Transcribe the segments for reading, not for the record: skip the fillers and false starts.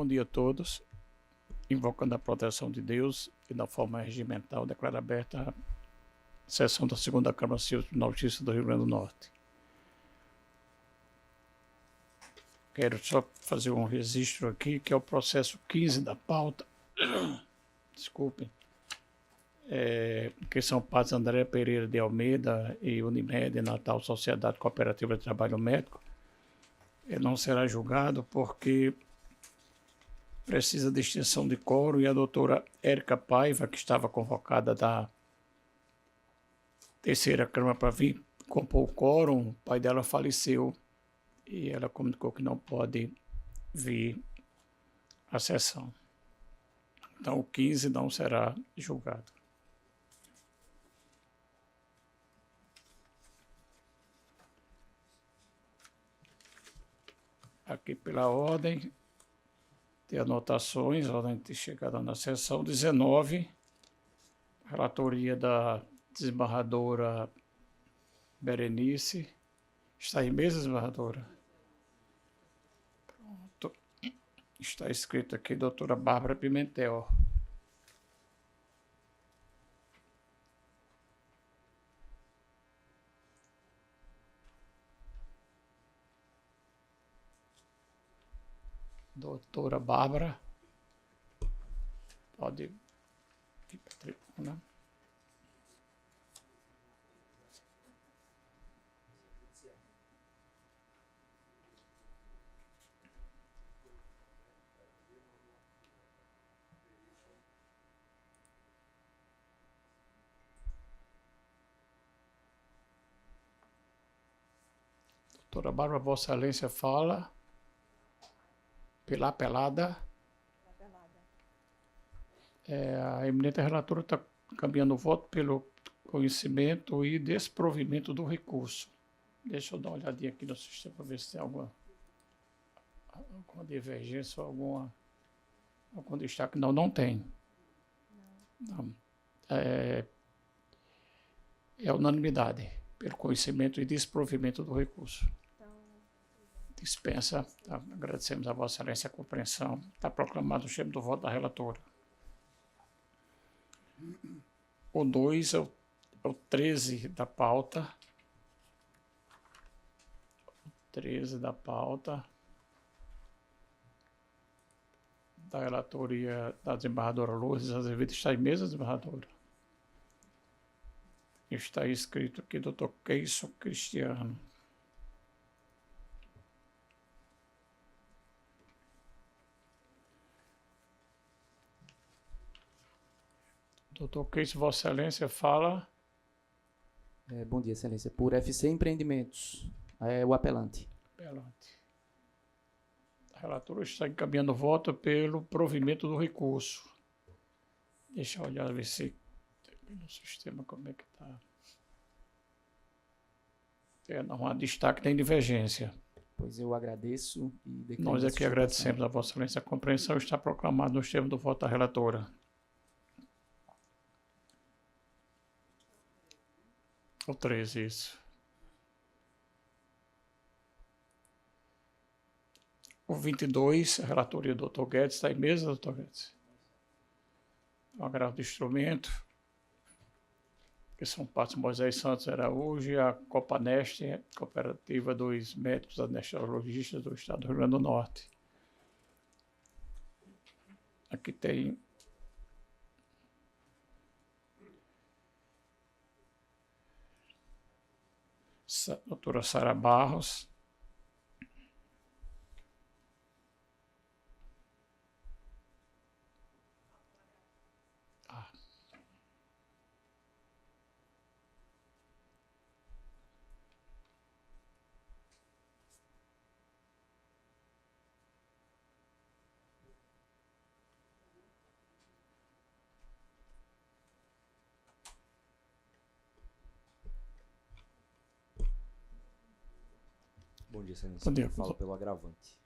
Bom dia a todos. Invocando a proteção de Deus e da forma regimental, declaro aberta a sessão da segunda Câmara Civil de Justiça do Rio Grande do Norte. Quero só fazer um registro aqui, que é o processo 15 da pauta. Desculpem. Que são partes André Pereira de Almeida e Unimed Natal Sociedade Cooperativa de Trabalho Médico. Ele não será julgado porque precisa de extinção de quórum e a doutora Érica Paiva, que estava convocada da terceira Câmara para vir compor o quórum, o pai dela faleceu e ela comunicou que não pode vir à sessão. Então o 15 não será julgado. Aqui pela ordem, tem anotações, ordem de chegada na sessão. 19, relatoria da desembargadora Berenice. Está em mesa, desembargadora? Pronto. Está escrito aqui, doutora Bárbara Pimentel. Doutora Bárbara, pode ir para a tribuna. Doutora Bárbara, Vossa Excelência fala. Pela pelada. A eminente relatora está caminhando o voto pelo conhecimento e desprovimento do recurso. Deixa eu dar uma olhadinha aqui no sistema para ver se tem alguma divergência ou algum destaque. Não, não tem. Não. É unanimidade pelo conhecimento e desprovimento do recurso. Dispensa, agradecemos a Vossa Excelência a compreensão. Está proclamado o termo do voto da relatora. O 2 é o 13 da pauta. O 13 da pauta da relatoria da desembargadora Lourdes Azevedo. Está em mesa, desembargadora? Está escrito aqui, doutor Keiso Cristiano. Doutor Keiso, Vossa Excelência fala. Bom dia, Excelência. Por FC Empreendimentos, o apelante. Apelante. A relatora está encaminhando o voto pelo provimento do recurso. Deixa eu olhar, ver se no sistema como é que está. Não há destaque nem divergência. Pois eu agradeço. Nós aqui agradecemos a Vossa Excelência a compreensão. Está proclamado nos termos do voto da relatora. O 13, isso. O 22, a relatoria do Dr. Guedes. Está em mesa, Dr. Guedes? O agravo do instrumento, que são partes Moisés Santos Araújo e a Copaneste, Cooperativa dos Médicos Anestesiologistas do Estado do Rio Grande do Norte. Aqui tem doutora Sara Barros. Bom dia, Excelência. Bom dia. Falo pelo agravante.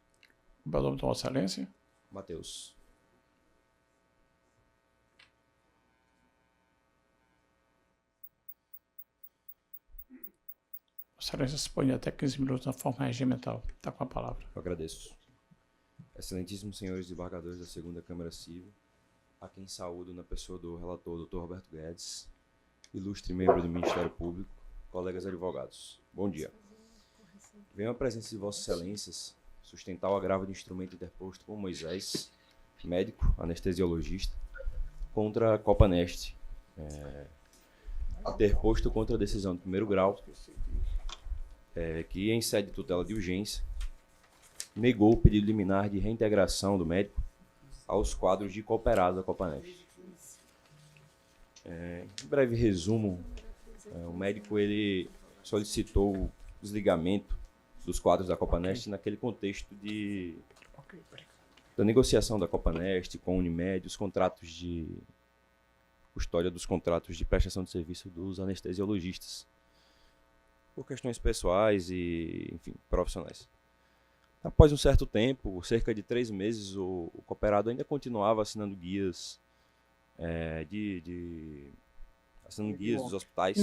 O nome de Vossa Excelência? Matheus. Vossa Excelência se põe até 15 minutos na forma regimental. Está com a palavra. Eu agradeço. excelentíssimos senhores desembargadores da Segunda Câmara Civil, a quem saúdo na pessoa do relator Dr. Roberto Guedes, ilustre membro do Ministério Público, colegas advogados. Bom dia. Venho à presença de Vossas Excelências sustentar o agravo de instrumento interposto por Moisés, médico, anestesiologista, contra a Copanest, interposto contra a decisão de primeiro grau, que, em sede de tutela de urgência, negou o pedido liminar de reintegração do médico aos quadros de cooperado da Copanest. Em breve resumo, o médico ele solicitou o desligamento dos quadros da Copanest naquele contexto da negociação da Copanest com a Unimed, os contratos de custódia dos contratos de prestação de serviço dos anestesiologistas, por questões pessoais e, enfim, profissionais. Após um certo tempo, cerca de 3 meses, o cooperado ainda continuava assinando guias dos hospitais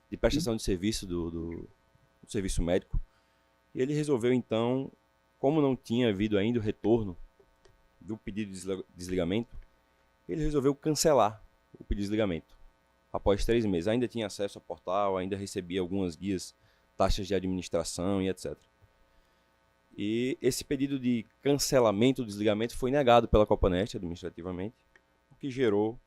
de prestação de serviço do serviço médico. E ele resolveu, então, como não tinha havido ainda o retorno do pedido de desligamento, ele resolveu cancelar o pedido de desligamento. Após 3 meses, ainda tinha acesso ao portal, ainda recebia algumas guias, taxas de administração e etc. E esse pedido de cancelamento do desligamento foi negado pela Copanest administrativamente, o que gerou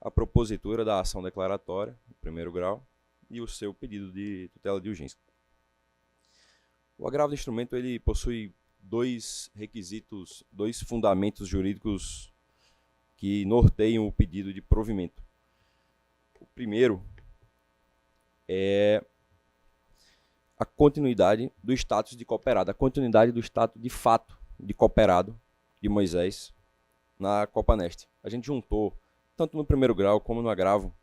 a propositura da ação declaratória, no primeiro grau, e o seu pedido de tutela de urgência. O agravo do instrumento ele possui 2 requisitos, 2 fundamentos jurídicos que norteiam o pedido de provimento. O primeiro é a continuidade do status de cooperado, a continuidade do status de fato de cooperado de Moisés na Copanest. A gente juntou, tanto no primeiro grau como no agravo,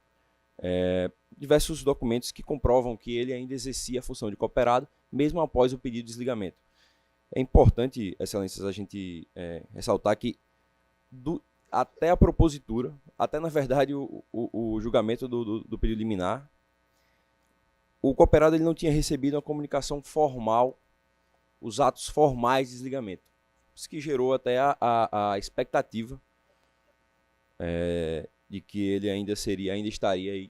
diversos documentos que comprovam que ele ainda exercia a função de cooperado, mesmo após o pedido de desligamento. É importante, excelências, a gente ressaltar que até a propositura, até na verdade o julgamento do pedido liminar, o cooperado ele não tinha recebido uma comunicação formal, os atos formais de desligamento. Isso que gerou até a expectativa de que ele ainda estaria aí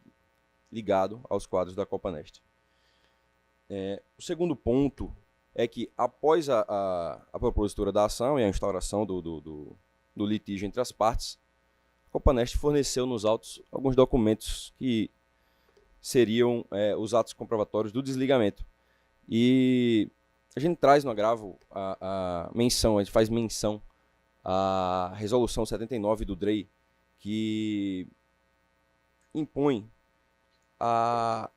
ligado aos quadros da Copanest. O segundo ponto é que, após a propositura da ação e a instauração do litígio entre as partes, a Copanest forneceu nos autos alguns documentos que seriam os atos comprovatórios do desligamento. E a gente traz no agravo a gente faz menção à resolução 79 do DREI, que impõe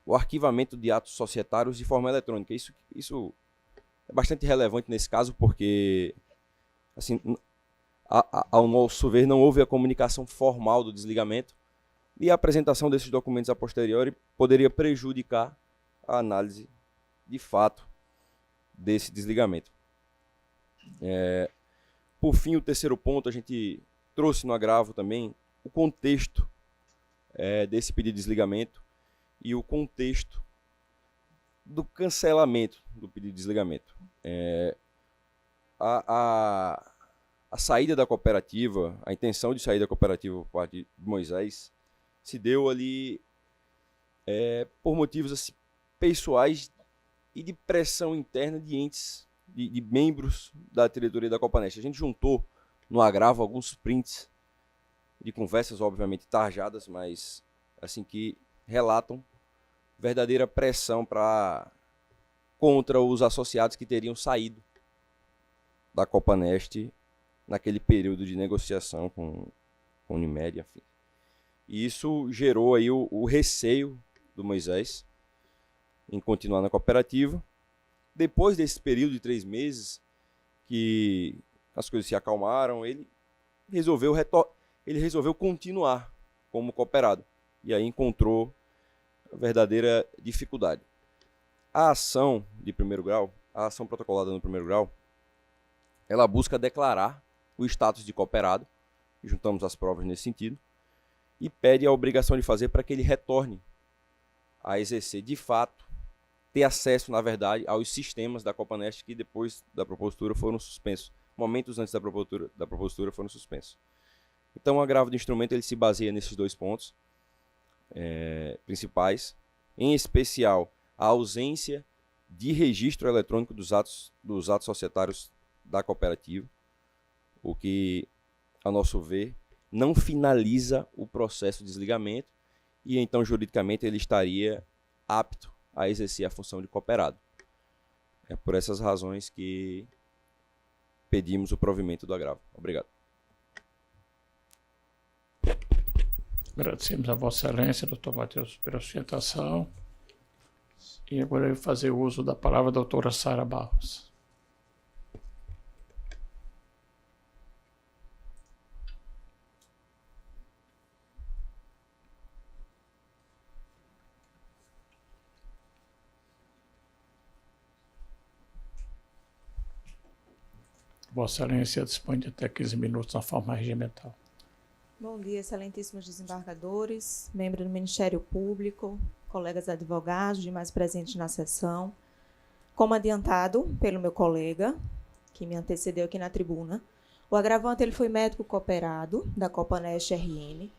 o arquivamento de atos societários de forma eletrônica. Isso é bastante relevante nesse caso, porque, assim, ao nosso ver, não houve a comunicação formal do desligamento, e a apresentação desses documentos a posteriori poderia prejudicar a análise de fato desse desligamento. Por fim, o terceiro ponto, a gente trouxe no agravo também o contexto desse pedido de desligamento e o contexto do cancelamento do pedido de desligamento. A saída da cooperativa, a intenção de sair da cooperativa por parte de Moisés, se deu ali por motivos assim, pessoais e de pressão interna de entes, de membros da diretoria da Copanest. A gente juntou no agravo alguns prints de conversas, obviamente tarjadas, mas assim que relatam verdadeira pressão contra os associados que teriam saído da Copanest naquele período de negociação com a Unimed, enfim. E isso gerou aí o receio do Moisés em continuar na cooperativa. Depois desse período de 3 meses, que as coisas se acalmaram, ele resolveu continuar como cooperado. E aí encontrou a verdadeira dificuldade. A ação de primeiro grau, a ação protocolada no primeiro grau, ela busca declarar o status de cooperado, e juntamos as provas nesse sentido, e pede a obrigação de fazer para que ele retorne a exercer de fato, ter acesso, na verdade, aos sistemas da Copanest que depois da propositura foram suspensos momentos antes da propositura foram suspensos. Então, o agravo do instrumento ele se baseia nesses 2 pontos principais, em especial a ausência de registro eletrônico dos atos societários da cooperativa, o que, a nosso ver, não finaliza o processo de desligamento e, então, juridicamente, ele estaria apto a exercer a função de cooperado. É por essas razões que pedimos o provimento do agravo. Obrigado. Agradecemos a Vossa Excelência, doutor Matheus, pela sustentação. E agora eu vou fazer uso da palavra da doutora Sara Barros. Vossa Excelência dispõe de até 15 minutos na forma regimental. Bom dia, excelentíssimos desembargadores, membros do Ministério Público, colegas advogados, demais presentes na sessão. Como adiantado pelo meu colega, que me antecedeu aqui na tribuna, o agravante ele foi médico cooperado da Copanest RN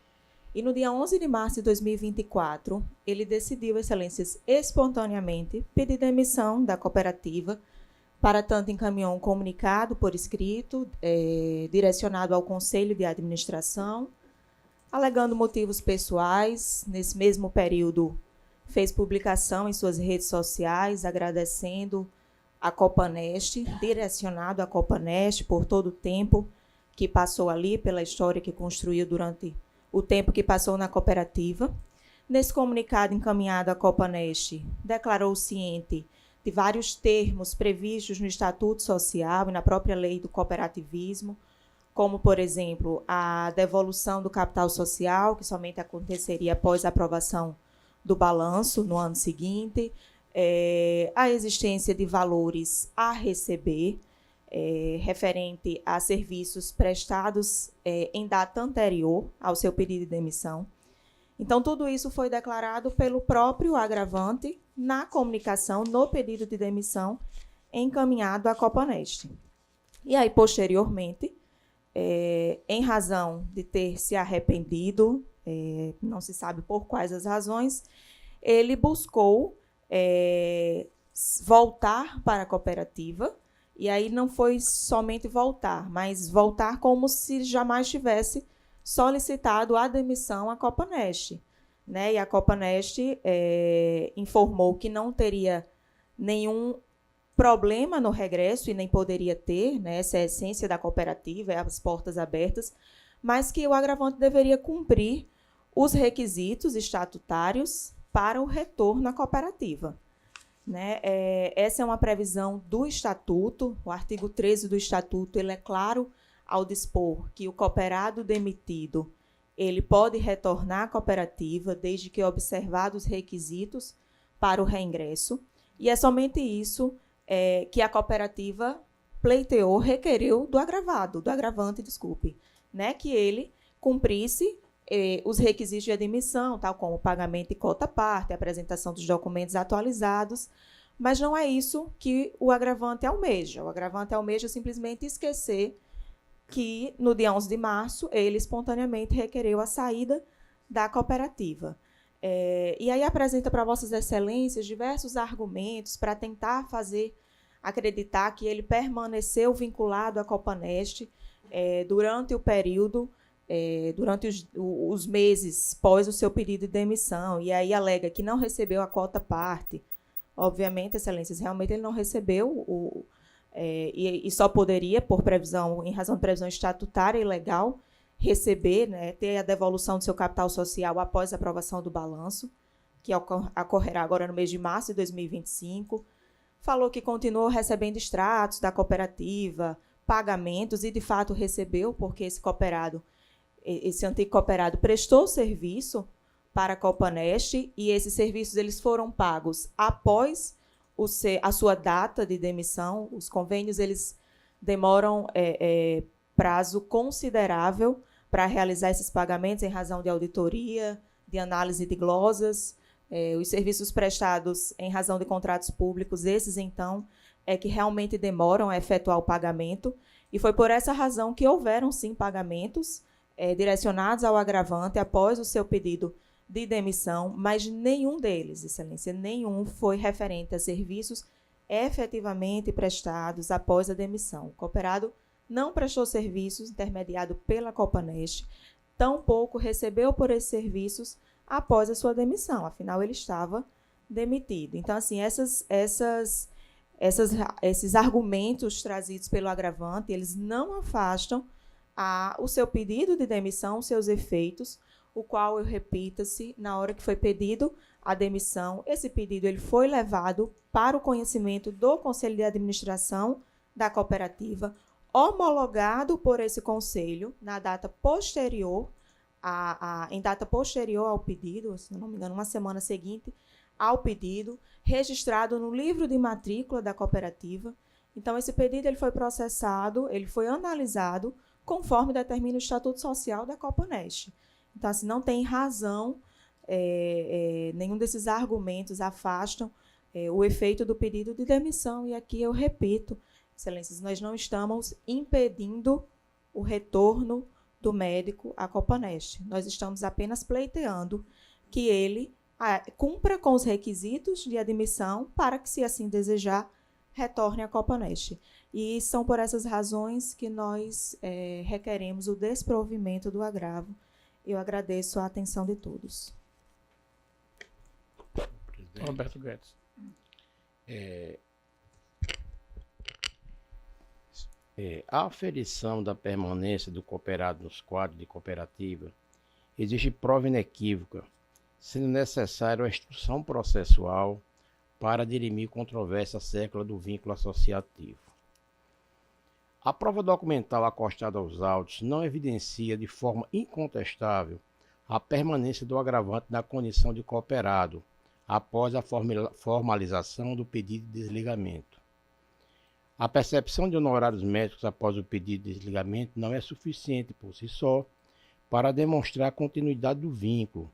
e no dia 11 de março de 2024, ele decidiu, excelências, espontaneamente pedir demissão da cooperativa. Para tanto, encaminhou um comunicado por escrito, direcionado ao Conselho de Administração, alegando motivos pessoais. Nesse mesmo período, fez publicação em suas redes sociais, agradecendo a Copanest, direcionado à Copanest por todo o tempo que passou ali, pela história que construiu durante o tempo que passou na cooperativa. Nesse comunicado encaminhado à Copanest, declarou ciente de vários termos previstos no Estatuto Social e na própria lei do cooperativismo, como, por exemplo, a devolução do capital social, que somente aconteceria após a aprovação do balanço no ano seguinte, a existência de valores a receber, referente a serviços prestados em data anterior ao seu pedido de demissão. Então, tudo isso foi declarado pelo próprio agravante na comunicação, no pedido de demissão encaminhado à Copanest. E aí, posteriormente, em razão de ter se arrependido, não se sabe por quais as razões, ele buscou voltar para a cooperativa, e aí não foi somente voltar, mas voltar como se jamais tivesse solicitado a demissão à Copanest, né? E a Copanest informou que não teria nenhum problema no regresso e nem poderia ter, né? Essa é a essência da cooperativa, as portas abertas, mas que o agravante deveria cumprir os requisitos estatutários para o retorno à cooperativa. Né? Essa é uma previsão do Estatuto, o artigo 13 do Estatuto, ele é claro ao dispor que o cooperado demitido ele pode retornar à cooperativa desde que observados os requisitos para o reingresso, e é somente isso que a cooperativa pleiteou, requeriu do agravante, né, que ele cumprisse os requisitos de admissão, tal como pagamento de cota parte, apresentação dos documentos atualizados, mas não é isso que o agravante almeja. O agravante almeja simplesmente esquecer que, no dia 11 de março, ele espontaneamente requereu a saída da cooperativa. E aí apresenta para Vossas Excelências diversos argumentos para tentar fazer acreditar que ele permaneceu vinculado à Copanest durante o período, durante os meses pós o seu pedido de demissão, e aí alega que não recebeu a cota parte. Obviamente, Excelências, realmente ele não recebeu e só poderia, por previsão, em razão de previsão estatutária e legal, receber, né, ter a devolução do seu capital social após a aprovação do balanço, que ocorrerá agora no mês de março de 2025. Falou que continuou recebendo extratos da cooperativa, pagamentos, e de fato recebeu, porque esse antigo cooperado prestou serviço para a Copanest, e esses serviços eles foram pagos após a sua data de demissão. Os convênios eles demoram prazo considerável para realizar esses pagamentos em razão de auditoria, de análise de glosas. Os serviços prestados em razão de contratos públicos, esses, então, que realmente demoram a efetuar o pagamento. E foi por essa razão que houveram, sim, pagamentos direcionados ao agravante após o seu pedido de demissão, mas nenhum deles, Excelência, nenhum foi referente a serviços efetivamente prestados após a demissão. O cooperado não prestou serviços intermediado pela Copanest, tampouco recebeu por esses serviços após a sua demissão, afinal ele estava demitido. Então, assim, esses argumentos trazidos pelo agravante, eles não afastam o seu pedido de demissão, seus efeitos, o qual, eu repita-se, na hora que foi pedido a demissão, esse pedido ele foi levado para o conhecimento do Conselho de Administração da cooperativa, homologado por esse conselho na data posterior, em data posterior ao pedido, se não me engano, uma semana seguinte ao pedido, registrado no livro de matrícula da cooperativa. Então, esse pedido ele foi processado, ele foi analisado conforme determina o Estatuto Social da Copanest. Então, assim, não tem razão, nenhum desses argumentos afastam o efeito do pedido de demissão. E aqui eu repito, Excelências, nós não estamos impedindo o retorno do médico à Copanest. Nós estamos apenas pleiteando que ele cumpra com os requisitos de admissão para que, se assim desejar, retorne à Copanest. E são por essas razões que nós requeremos o desprovimento do agravo. Eu agradeço a atenção de todos. Roberto Guedes. A aferição da permanência do cooperado nos quadros de cooperativa exige prova inequívoca, sendo necessária a instrução processual para dirimir controvérsia acerca do vínculo associativo. A prova documental acostada aos autos não evidencia de forma incontestável a permanência do agravante na condição de cooperado após a formalização do pedido de desligamento. A percepção de honorários médicos após o pedido de desligamento não é suficiente por si só para demonstrar a continuidade do vínculo,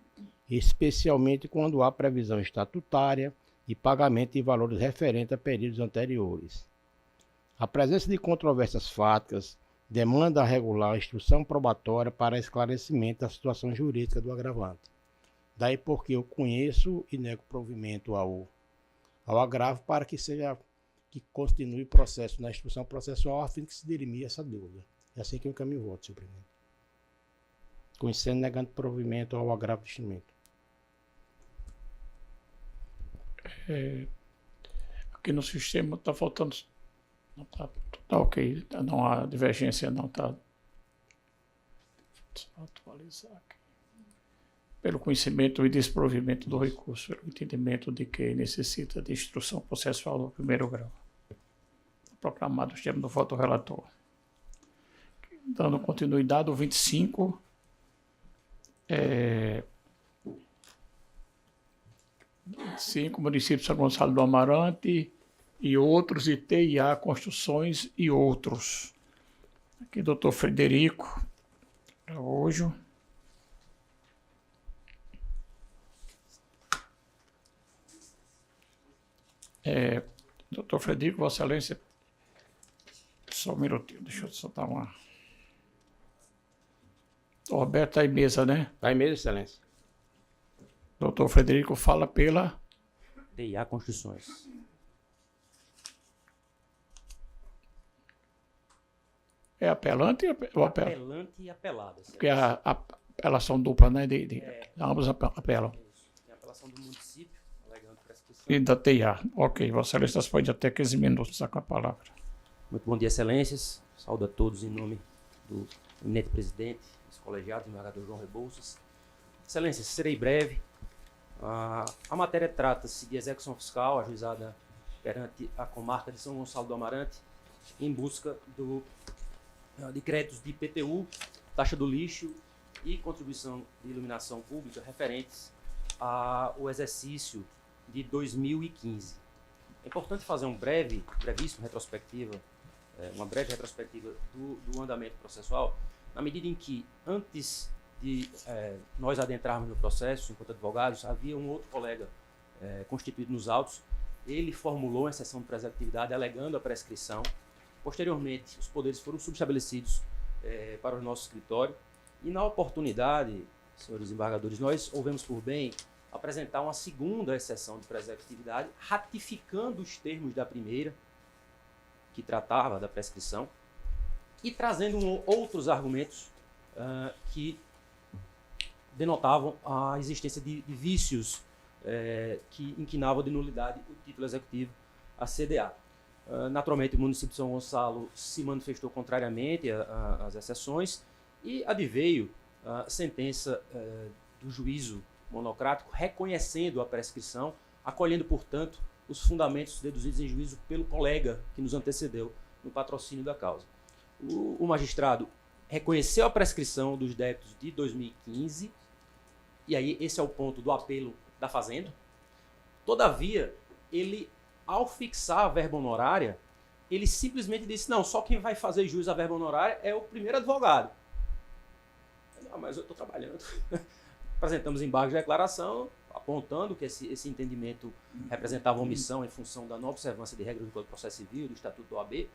especialmente quando há previsão estatutária de pagamento de valores referentes a períodos anteriores. A presença de controvérsias fáticas demanda regular a instrução probatória para esclarecimento da situação jurídica do agravante. Daí porque eu conheço e nego provimento ao agravo para que continue o processo na instrução processual a fim de que se dirime essa dúvida. É assim que eu encaminho o voto, senhor presidente. Conhecendo e negando provimento ao agravo de instrumento. Aqui no sistema está faltando. Não está ok. Não há divergência, não está. Deixa eu atualizar aqui. Pelo conhecimento e desprovimento do recurso, pelo entendimento de que necessita de instrução processual do primeiro grau. Proclamado o sistema do voto do relator. Dando continuidade ao 25. 25, município de São Gonçalo do Amarante e outros, e TIA Construções e outros. Aqui, doutor Frederico Araújo. Doutor Frederico, Vossa Excelência, só um minutinho, deixa eu soltar uma. O Roberto está em mesa, né? Está em mesa, Excelência. Doutor Frederico fala pela TIA Construções. É apelante ou apela? Apelante e apelada. Porque a apelação dupla, né? Ambos apelam. Tem a apelação do município, alegando prescrição. E da TIA. Ok, Vossa Excelência pode até 15 minutos estar com a palavra. Muito bom dia, Excelências. Saúdo a todos em nome do eminente presidente, dos colegiados, do embargador João Rebouças. Excelências, serei breve. A matéria trata-se de execução fiscal ajuizada perante a comarca de São Gonçalo do Amarante em busca de créditos de IPTU, taxa do lixo e contribuição de iluminação pública referentes ao exercício de 2015. É importante fazer uma breve retrospectiva do andamento processual, na medida em que, antes de nós adentrarmos no processo, enquanto advogados, havia um outro colega constituído nos autos. Ele formulou uma exceção de prescritividade alegando a prescrição Posteriormente, os poderes foram subestabelecidos para o nosso escritório. E na oportunidade, senhores embargadores, nós houvemos por bem apresentar uma segunda exceção de pré-executividade, ratificando os termos da primeira, que tratava da prescrição, e trazendo outros argumentos que denotavam a existência de vícios que inquinavam de nulidade o título executivo, a CDA. Naturalmente, o município de São Gonçalo se manifestou contrariamente às exceções e adveio a sentença do juízo monocrático reconhecendo a prescrição, acolhendo, portanto, os fundamentos deduzidos em juízo pelo colega que nos antecedeu no patrocínio da causa. O magistrado reconheceu a prescrição dos débitos de 2015, e aí esse é o ponto do apelo da Fazenda. Todavia, ele, ao fixar a verba honorária, ele simplesmente disse, não, só quem vai fazer jus à verba honorária é o primeiro advogado. Não, mas eu estou trabalhando. Apresentamos embargos de declaração, apontando que esse entendimento representava omissão em função da não observância de regras do Código de Processo Civil, do Estatuto da OAB,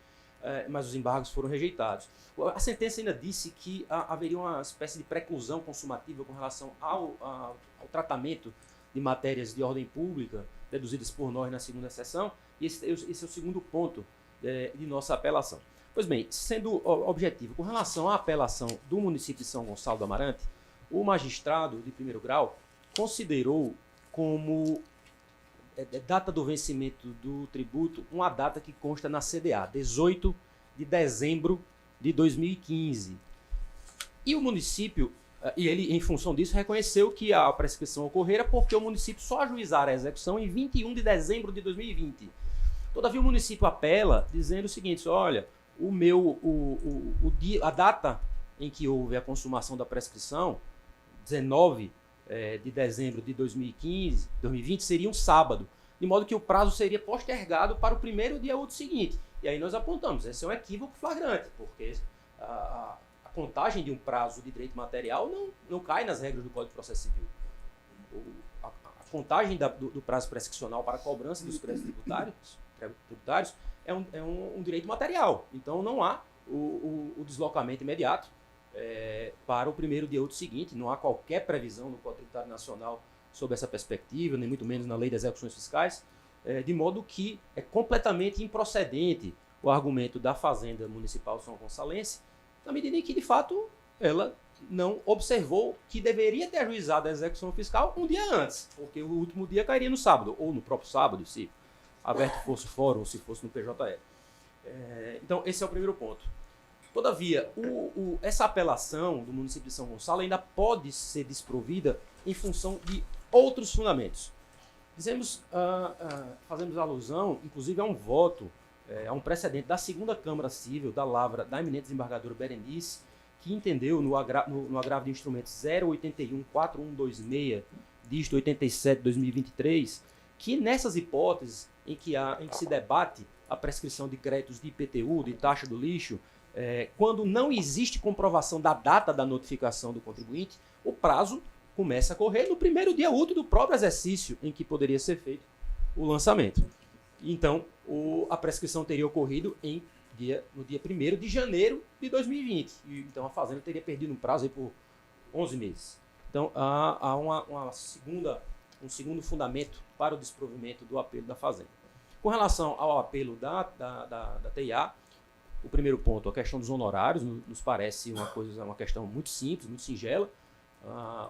mas os embargos foram rejeitados. A sentença ainda disse que haveria uma espécie de preclusão consumativa com relação ao tratamento de matérias de ordem pública, deduzidas por nós na segunda sessão, e esse é o segundo ponto de nossa apelação. Pois bem, sendo objetivo, com relação à apelação do município de São Gonçalo do Amarante, o magistrado de primeiro grau considerou como data do vencimento do tributo uma data que consta na CDA, 18 de dezembro de 2015. E o município, e ele, em função disso, reconheceu que a prescrição ocorrera porque o município só ajuizara a execução em 21 de dezembro de 2020. Todavia, o município apela dizendo o seguinte, olha, a data em que houve a consumação da prescrição, 19 de dezembro de 2020, seria um sábado, de modo que o prazo seria postergado para o primeiro dia útil seguinte. E aí nós apontamos, esse é um equívoco flagrante, porque a contagem de um prazo de direito material não cai nas regras do Código de Processo Civil. A contagem do prazo prescricional para a cobrança dos créditos tributários é um direito material. Então não há o deslocamento imediato para o primeiro dia útil seguinte, não há qualquer previsão no Código Tributário Nacional sobre essa perspectiva, nem muito menos na Lei das Execuções Fiscais, de modo que é completamente improcedente o argumento da Fazenda Municipal São Gonçalense, na medida em que, de fato, ela não observou que deveria ter ajuizado a execução fiscal um dia antes, porque o último dia cairia no sábado, ou no próprio sábado, se aberto fosse o fórum, ou se fosse no PJE. Então, esse é o primeiro ponto. Todavia, essa apelação do município de São Gonçalo ainda pode ser desprovida em função de outros fundamentos. Fazemos alusão, inclusive, a um voto, a um precedente da segunda Câmara Civil da Lavra da eminente desembargadora Berenice, que entendeu no agravo de instrumentos 0814126, dígito 87 de 2023, que nessas hipóteses em que se debate a prescrição de créditos de IPTU, de taxa do lixo, quando não existe comprovação da data da notificação do contribuinte, o prazo começa a correr no primeiro dia útil do próprio exercício em que poderia ser feito o lançamento. Então, a prescrição teria ocorrido no dia 1º de janeiro de 2020. Então, a Fazenda teria perdido um prazo aí por 11 meses. Então, há um segundo fundamento para o desprovimento do apelo da Fazenda. Com relação ao apelo da TIA, o primeiro ponto, a questão dos honorários, nos parece uma questão muito simples, muito singela.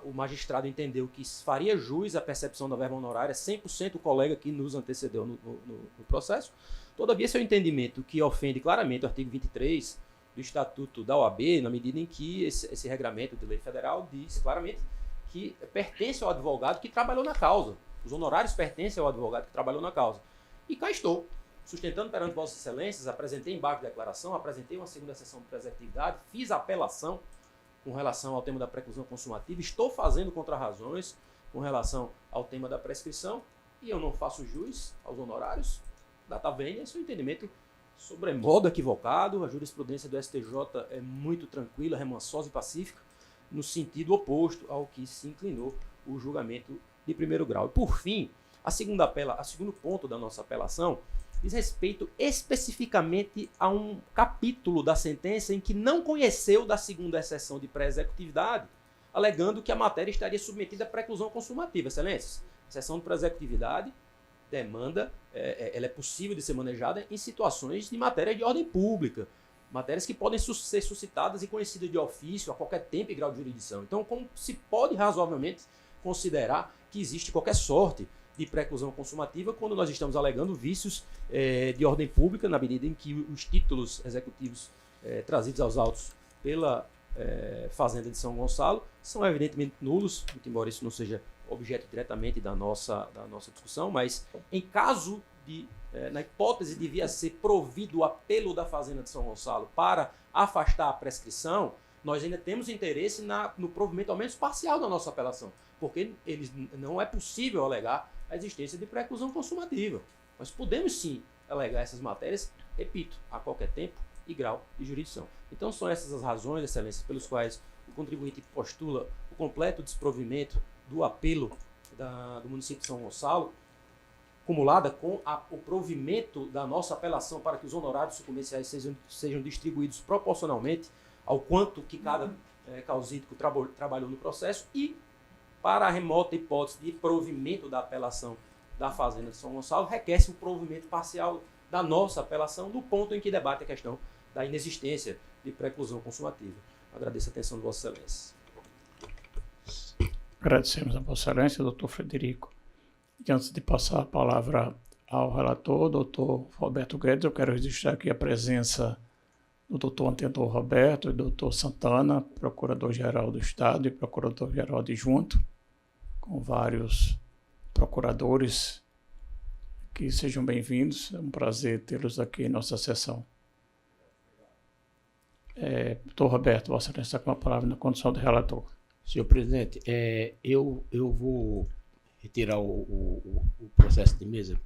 O magistrado entendeu que faria jus à percepção da verba honorária 100% o colega que nos antecedeu no processo. Todavia, esse é um entendimento que ofende claramente o artigo 23 do Estatuto da OAB, na medida em que esse regramento de lei federal diz claramente que pertence ao advogado que trabalhou na causa. Os honorários pertencem ao advogado que trabalhou na causa. E cá estou, sustentando perante Vossas Excelências, apresentei embargo de declaração, apresentei uma segunda sessão de preservatividade, fiz a apelação com relação ao tema da preclusão consumativa, estou fazendo contrarrazões com relação ao tema da prescrição e eu não faço jus aos honorários. Data vênia, esse é um entendimento sobremodo equivocado. A jurisprudência do STJ é muito tranquila, remansosa e pacífica, no sentido oposto ao que se inclinou o julgamento de primeiro grau. E, por fim, o segundo ponto da nossa apelação diz respeito especificamente a um capítulo da sentença em que não conheceu da segunda exceção de pré-executividade, alegando que a matéria estaria submetida à preclusão consumativa. Excelências, a exceção de pré-executividade demanda, ela é possível de ser manejada em situações de matéria de ordem pública, matérias que podem ser suscitadas e conhecidas de ofício a qualquer tempo e grau de jurisdição. Então, como se pode razoavelmente considerar que existe qualquer sorte de preclusão consumativa quando nós estamos alegando vícios de ordem pública, na medida em que os títulos executivos trazidos aos autos pela Fazenda de São Gonçalo são evidentemente nulos, muito embora isso não seja objeto diretamente da nossa discussão, mas em caso de, na hipótese de vir a ser provido o apelo da Fazenda de São Gonçalo para afastar a prescrição, nós ainda temos interesse no provimento ao menos parcial da nossa apelação, porque não é possível alegar a existência de preclusão consumativa. Nós podemos sim alegar essas matérias, repito, a qualquer tempo e grau de jurisdição. Então são essas as razões, excelências, pelas quais o contribuinte postula o completo desprovimento do apelo do município de São Gonçalo, acumulada com o provimento da nossa apelação para que os honorários comerciais sejam distribuídos proporcionalmente ao quanto que cada causídico trabalhou no processo, e para a remota hipótese de provimento da apelação da Fazenda de São Gonçalo, requer-se um provimento parcial da nossa apelação no ponto em que debate a questão da inexistência de preclusão consumativa. Agradeço a atenção de Vossa Excelência. Agradecemos a Vossa Excelência, doutor Frederico. E antes de passar a palavra ao relator, doutor Roberto Guedes, eu quero registrar aqui a presença do doutor Antenor Roberto e do doutor Santana, procurador-geral do Estado e procurador-geral adjunto, com vários procuradores que sejam bem-vindos. É um prazer tê-los aqui em nossa sessão. Doutor Roberto, Vossa Excelência está com a palavra na condição de relator. Senhor presidente, eu vou retirar o processo de mesa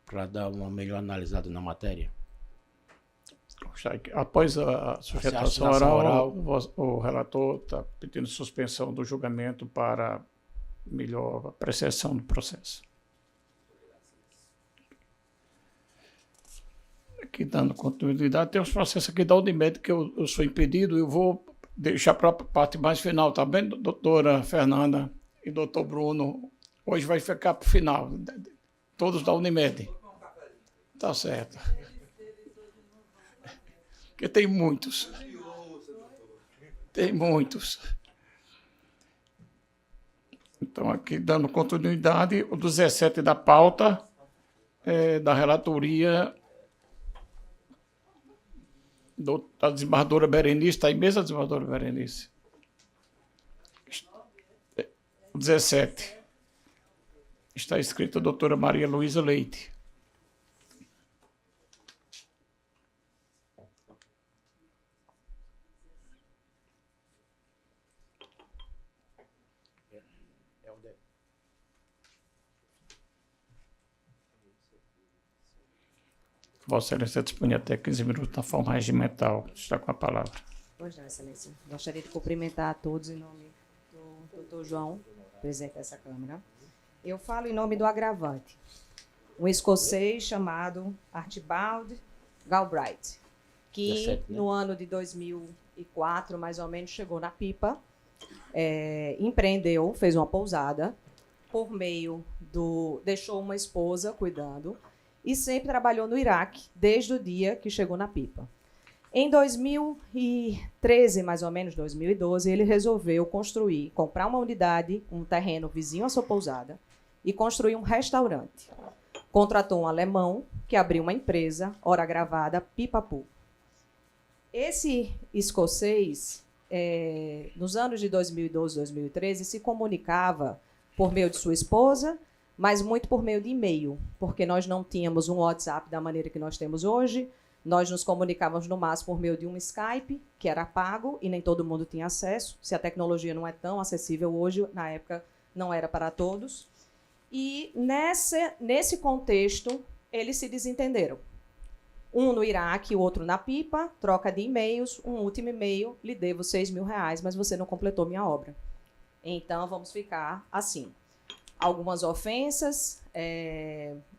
para dar uma melhor analisada na matéria. Após a sujetação oral, o relator está pedindo suspensão do julgamento para melhor apreciação do processo. Aqui dando continuidade, tem os processos aqui da Unimed que eu sou impedido, eu vou deixar para a parte mais final, tá bem, doutora Fernanda e doutor Bruno? Hoje vai ficar para o final, todos da Unimed. Tá certo. Porque tem muitos. Tem muitos. Então, aqui dando continuidade, o 17 da pauta da relatoria da desembargadora Berenice. Está aí mesmo a desembargadora Berenice? O 17. Está escrito a doutora Maria Luísa Leite. Vossa Excelência dispõe até 15 minutos na forma regimental. Está com a palavra. Pois não, Excelência. Gostaria de cumprimentar a todos em nome do Dr. João, presidente dessa Câmara. Eu falo em nome do agravante, um escocês chamado Archibald Galbraith, que 17, né? no ano de 2004, mais ou menos, chegou na Pipa, empreendeu, fez uma pousada, por meio deixou uma esposa cuidando, e sempre trabalhou no Iraque, desde o dia que chegou na Pipa. Em 2013, mais ou menos, 2012, ele resolveu comprar uma unidade, um terreno vizinho à sua pousada, e construir um restaurante. Contratou um alemão, que abriu uma empresa, hora gravada, Pipapu. Esse escocês, nos anos de 2012 e 2013, se comunicava por meio de sua esposa, mas muito por meio de e-mail, porque nós não tínhamos um WhatsApp da maneira que nós temos hoje. Nós nos comunicávamos no máximo por meio de um Skype, que era pago e nem todo mundo tinha acesso. Se a tecnologia não é tão acessível hoje, na época não era para todos. E nesse contexto, eles se desentenderam. Um no Iraque, o outro na Pipa, troca de e-mails, um último e-mail, lhe devo R$6.000, mas você não completou minha obra. Então, vamos ficar assim. Algumas ofensas,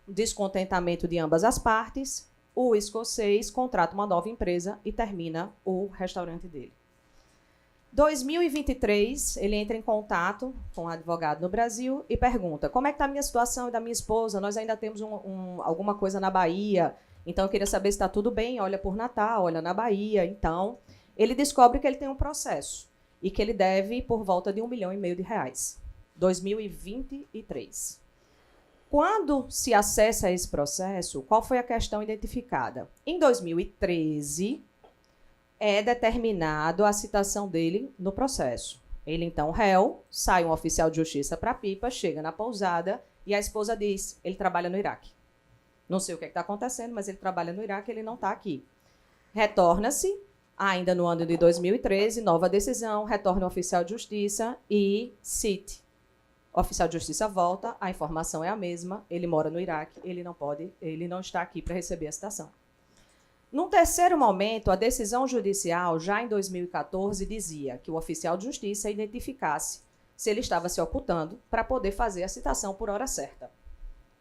descontentamento de ambas as partes, o escocês contrata uma nova empresa e termina o restaurante dele. 2023, ele entra em contato com um advogado no Brasil e pergunta: como é que está a minha situação e da minha esposa? Nós ainda temos alguma coisa na Bahia, então eu queria saber se está tudo bem. Olha por Natal, olha na Bahia. Então, ele descobre que ele tem um processo e que ele deve por volta de R$ 1,5 milhão. 2023. Quando se acessa esse processo, qual foi a questão identificada? Em 2013, é determinado a citação dele no processo. Ele, então, réu, sai um oficial de justiça para a Pipa, chega na pousada e a esposa diz: ele trabalha no Iraque. Não sei o que está acontecendo, mas ele trabalha no Iraque, ele não está aqui. Retorna-se, ainda no ano de 2013, nova decisão, retorna o oficial de justiça e cite. O oficial de justiça volta, a informação é a mesma, ele mora no Iraque, ele não está aqui para receber a citação. Num terceiro momento, a decisão judicial, já em 2014, dizia que o oficial de justiça identificasse se ele estava se ocultando para poder fazer a citação por hora certa.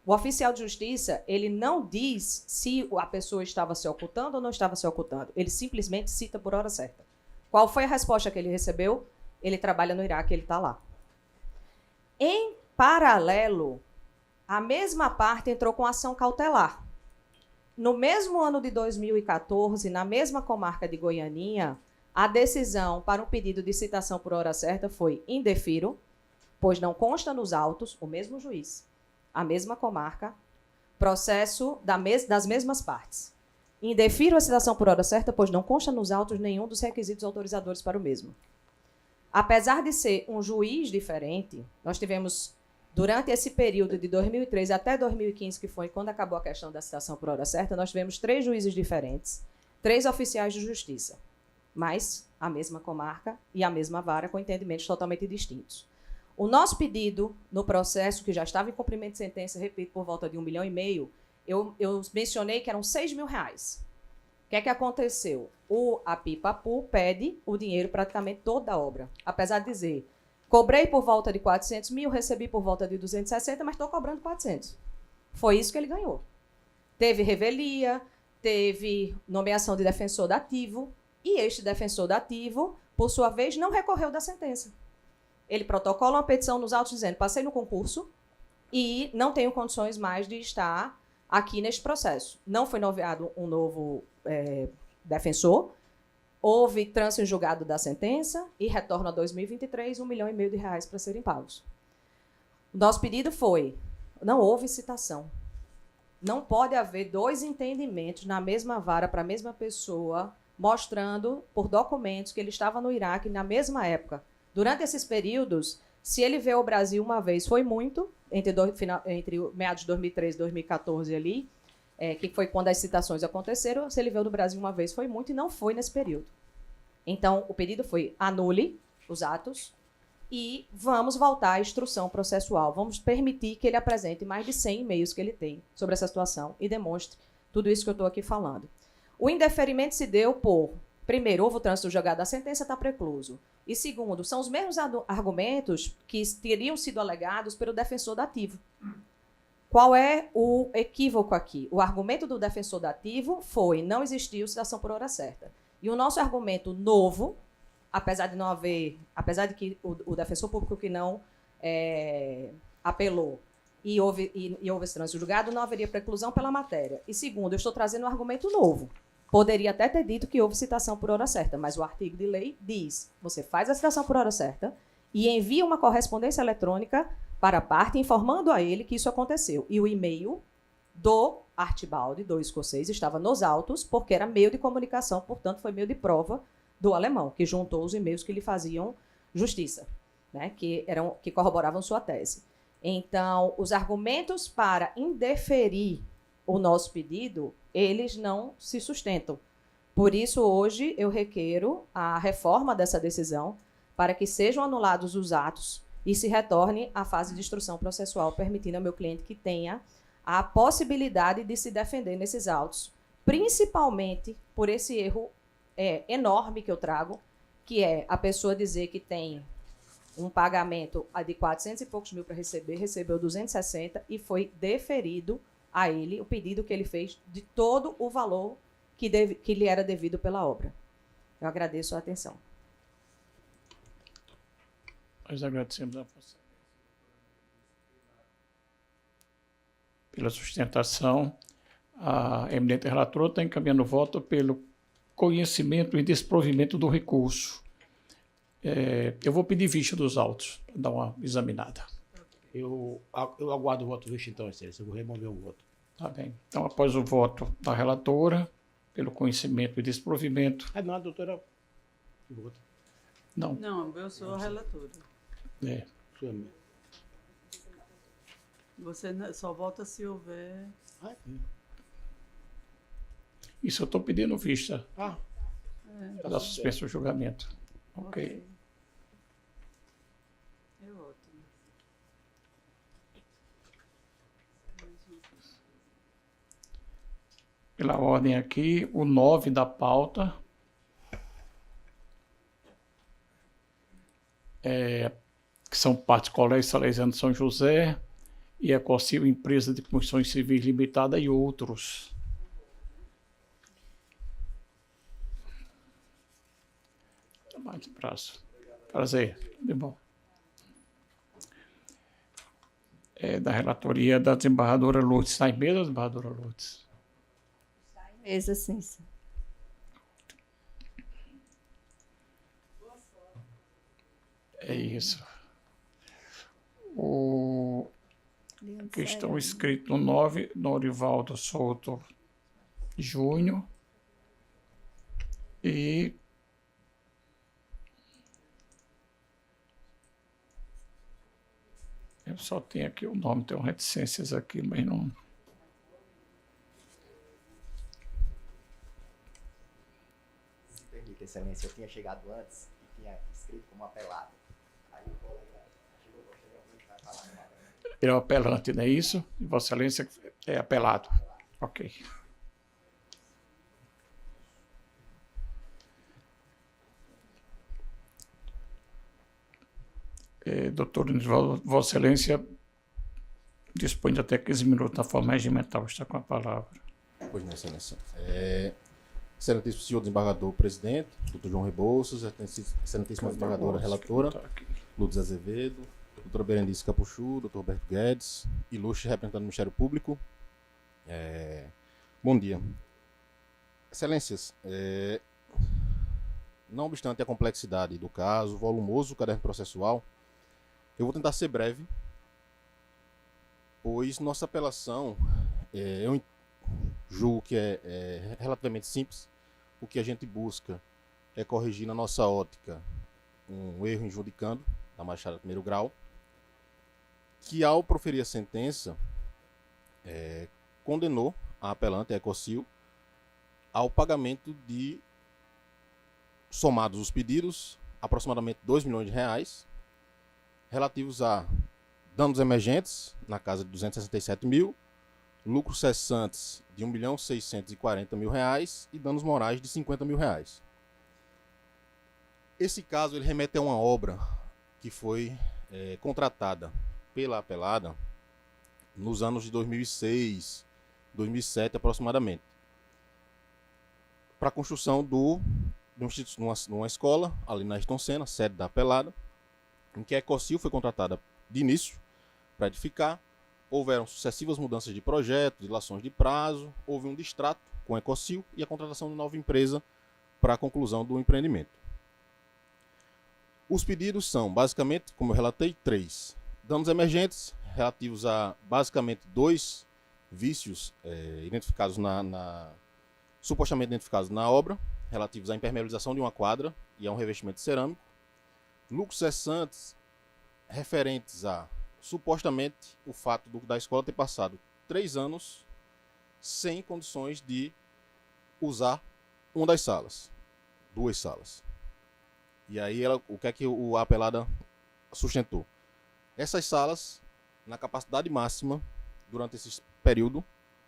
O oficial de justiça, ele não diz se a pessoa estava se ocultando ou não estava se ocultando. Ele simplesmente cita por hora certa. Qual foi a resposta que ele recebeu? Ele trabalha no Iraque, ele está lá. Em paralelo, a mesma parte entrou com ação cautelar. No mesmo ano de 2014, na mesma comarca de Goianinha, a decisão para um pedido de citação por hora certa foi indefiro, pois não consta nos autos, o mesmo juiz, a mesma comarca, processo das mesmas partes. Indefiro a citação por hora certa, pois não consta nos autos nenhum dos requisitos autorizadores para o mesmo. Apesar de ser um juiz diferente, nós tivemos, durante esse período de 2013 até 2015, que foi quando acabou a questão da citação por hora certa, nós tivemos 3 juízes diferentes, 3 oficiais de justiça, mas a mesma comarca e a mesma vara com entendimentos totalmente distintos. O nosso pedido no processo, que já estava em cumprimento de sentença, repito, por volta de R$ 1,5 milhão, eu mencionei que eram R$ 6 mil. O que é que aconteceu? A Pipapu pede o dinheiro praticamente toda a obra, apesar de dizer: cobrei por volta de 400 mil, recebi por volta de 260, mas estou cobrando 400. Foi isso que ele ganhou. Teve revelia, teve nomeação de defensor dativo, e este defensor dativo, por sua vez, não recorreu da sentença. Ele protocola uma petição nos autos dizendo: passei no concurso e não tenho condições mais de estar aqui neste processo. Não foi nomeado um novo defensor, houve trânsito em julgado da sentença e retorno a 2023 R$ 1,5 milhão para serem pagos. O nosso pedido foi: não houve citação. Não pode haver 2 entendimentos na mesma vara para a mesma pessoa, mostrando por documentos que ele estava no Iraque na mesma época. Durante esses períodos, se ele veio ao Brasil uma vez, foi muito, entre meados de 2013 e 2014 ali, que foi quando as citações aconteceram. Se ele veio do Brasil uma vez, foi muito, e não foi nesse período. Então, o pedido foi: anule os atos e vamos voltar à instrução processual. Vamos permitir que ele apresente mais de 100 e-mails que ele tem sobre essa situação e demonstre tudo isso que eu estou aqui falando. O indeferimento se deu por: primeiro, houve o trânsito julgado da sentença, está precluso. E segundo, são os mesmos argumentos que teriam sido alegados pelo defensor dativo. Qual é o equívoco aqui? O argumento do defensor dativo foi: não existiu citação por hora certa. E o nosso argumento novo, apesar de que o defensor público que não apelou e houve esse trânsito julgado, não haveria preclusão pela matéria. E segundo, eu estou trazendo um argumento novo. Poderia até ter dito que houve citação por hora certa, mas o artigo de lei diz: você faz a citação por hora certa e envia uma correspondência eletrônica para a parte informando a ele que isso aconteceu. E o e-mail do Archibald, do escocês, estava nos autos, porque era meio de comunicação, portanto, foi meio de prova do alemão, que juntou os e-mails que lhe faziam justiça, né, que corroboravam sua tese. Então, os argumentos para indeferir o nosso pedido, eles não se sustentam. Por isso, hoje, eu requeiro a reforma dessa decisão para que sejam anulados os atos e se retorne à fase de instrução processual, permitindo ao meu cliente que tenha a possibilidade de se defender nesses autos, principalmente por esse erro enorme que eu trago, que é a pessoa dizer que tem um pagamento de 400 e poucos mil para receber, recebeu 260 e foi deferido a ele o pedido que ele fez de todo o valor que lhe era devido pela obra. Eu agradeço a atenção. Nós agradecemos a você pela sustentação. A eminente relatora está encaminhando o voto pelo conhecimento e desprovimento do recurso. Eu vou pedir vista dos autos, para dar uma examinada. Eu aguardo o voto visto, então, excelência. Eu vou remover o voto. Tá bem. Então, após o voto da relatora, pelo conhecimento e desprovimento... Não, a doutora... Voto. Não. Não, eu sou a relatora. É. Você só vota se houver... Isso eu estou pedindo vista da É. suspensão do julgamento. Ok. Eu voto. Pela ordem aqui, o 9 da pauta. Que são partes Colégio Salesiano de São José e Ecocil Empresa de Construções Civis Limitada e outros. Mais braço. Prazer. De bom. Da relatoria da desembargadora Lourdes. Está em mesa, desembargadora Lourdes? Mesa, sim. É isso. O questão escrito no 9, Norivaldo Souto Júnior. E eu só tenho aqui o nome, tenho reticências aqui, mas não... Se permite, excelência, eu tinha chegado antes e tinha escrito como apelado. Aí o colega chegou, vai falar. Ele é o apelante, não é isso? E Vossa Excelência é apelado. Ok. Doutor Nivaldo, Vossa Excelência dispõe de até 15 minutos na forma regimental. Está com a palavra. Pois não, excelência. Excelentíssimo senhor desembargador presidente, doutor João Rebouças, excelentíssima desembargadora relatora, Lourdes Azevedo, doutora Berenice Capuchu, doutor Roberto Guedes, ilustre representante do Ministério Público. Bom dia. Excelências, não obstante a complexidade do caso, o volumoso caderno processual, eu vou tentar ser breve, pois nossa apelação, eu julgo que é relativamente simples. O que a gente busca é corrigir na nossa ótica um erro injudicando da magistrada de primeiro grau, que ao proferir a sentença, condenou a apelante, a Ecocil, ao pagamento de, somados os pedidos, aproximadamente R$2 milhões, relativos a danos emergentes, na casa de 267 mil, lucros cessantes de R$1.640.000 e danos morais de R$50 mil. Esse caso ele remete a uma obra que foi contratada pela apelada nos anos de 2006, 2007 aproximadamente, para a construção de uma escola ali na Ayrton Senna, sede da apelada, em que a Ecocil foi contratada de início para edificar. Houveram sucessivas mudanças de projeto, dilações de prazo, houve um distrato com a Ecocil e a contratação de nova empresa para a conclusão do empreendimento. Os pedidos são, basicamente, como eu relatei, 3. Danos emergentes, relativos a, basicamente, 2 vícios identificados supostamente identificados na obra, relativos à impermeabilização de uma quadra e a um revestimento cerâmico. Lucros cessantes, referentes a, supostamente, o fato da escola ter passado 3 anos sem condições de usar uma das salas, 2 salas. E aí, o que é que a apelada sustentou? Essas salas, na capacidade máxima, durante esse período,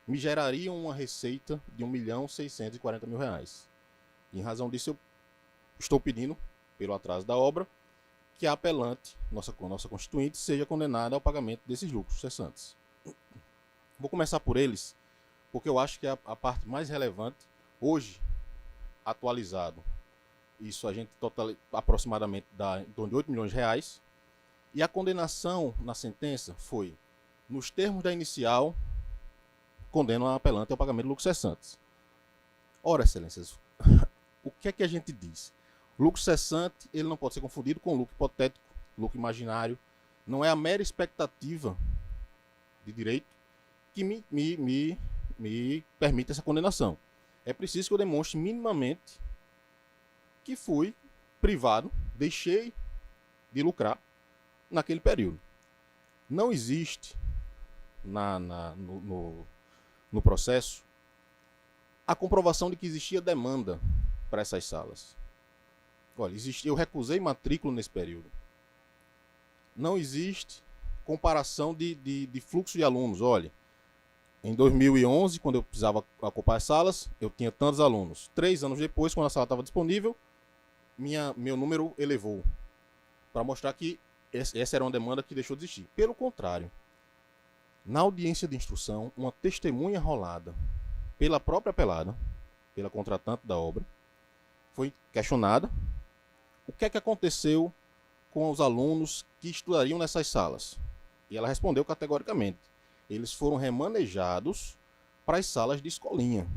me gerariam uma receita de R$1.640.000. Em razão disso, eu estou pedindo, pelo atraso da obra, que a apelante, nossa constituinte, seja condenada ao pagamento desses lucros cessantes. Vou começar por eles, porque eu acho que é a parte mais relevante. Hoje, atualizado, isso a gente aproximadamente dá em torno de 8 milhões de reais, e a condenação na sentença foi, nos termos da inicial, condena a apelante ao pagamento de lucros cessantes. Ora, excelências, o que é que a gente diz? Lucro cessante, ele não pode ser confundido com lucro hipotético, lucro imaginário. Não é a mera expectativa de direito que me permite essa condenação. É preciso que eu demonstre minimamente que fui privado, deixei de lucrar naquele período. Não existe no processo a comprovação de que existia demanda para essas salas. Olha, eu recusei matrícula nesse período. Não existe comparação de fluxo de alunos. Olha, em 2011, quando eu precisava ocupar as salas, eu tinha tantos alunos. 3 anos depois, quando a sala estava disponível, meu número elevou. Para mostrar que essa era uma demanda que deixou de existir. Pelo contrário, na audiência de instrução, uma testemunha rolada pela própria apelada, pela contratante da obra, foi questionada o que é que aconteceu com os alunos que estudariam nessas salas. E ela respondeu categoricamente: eles foram remanejados para as salas de escolinha.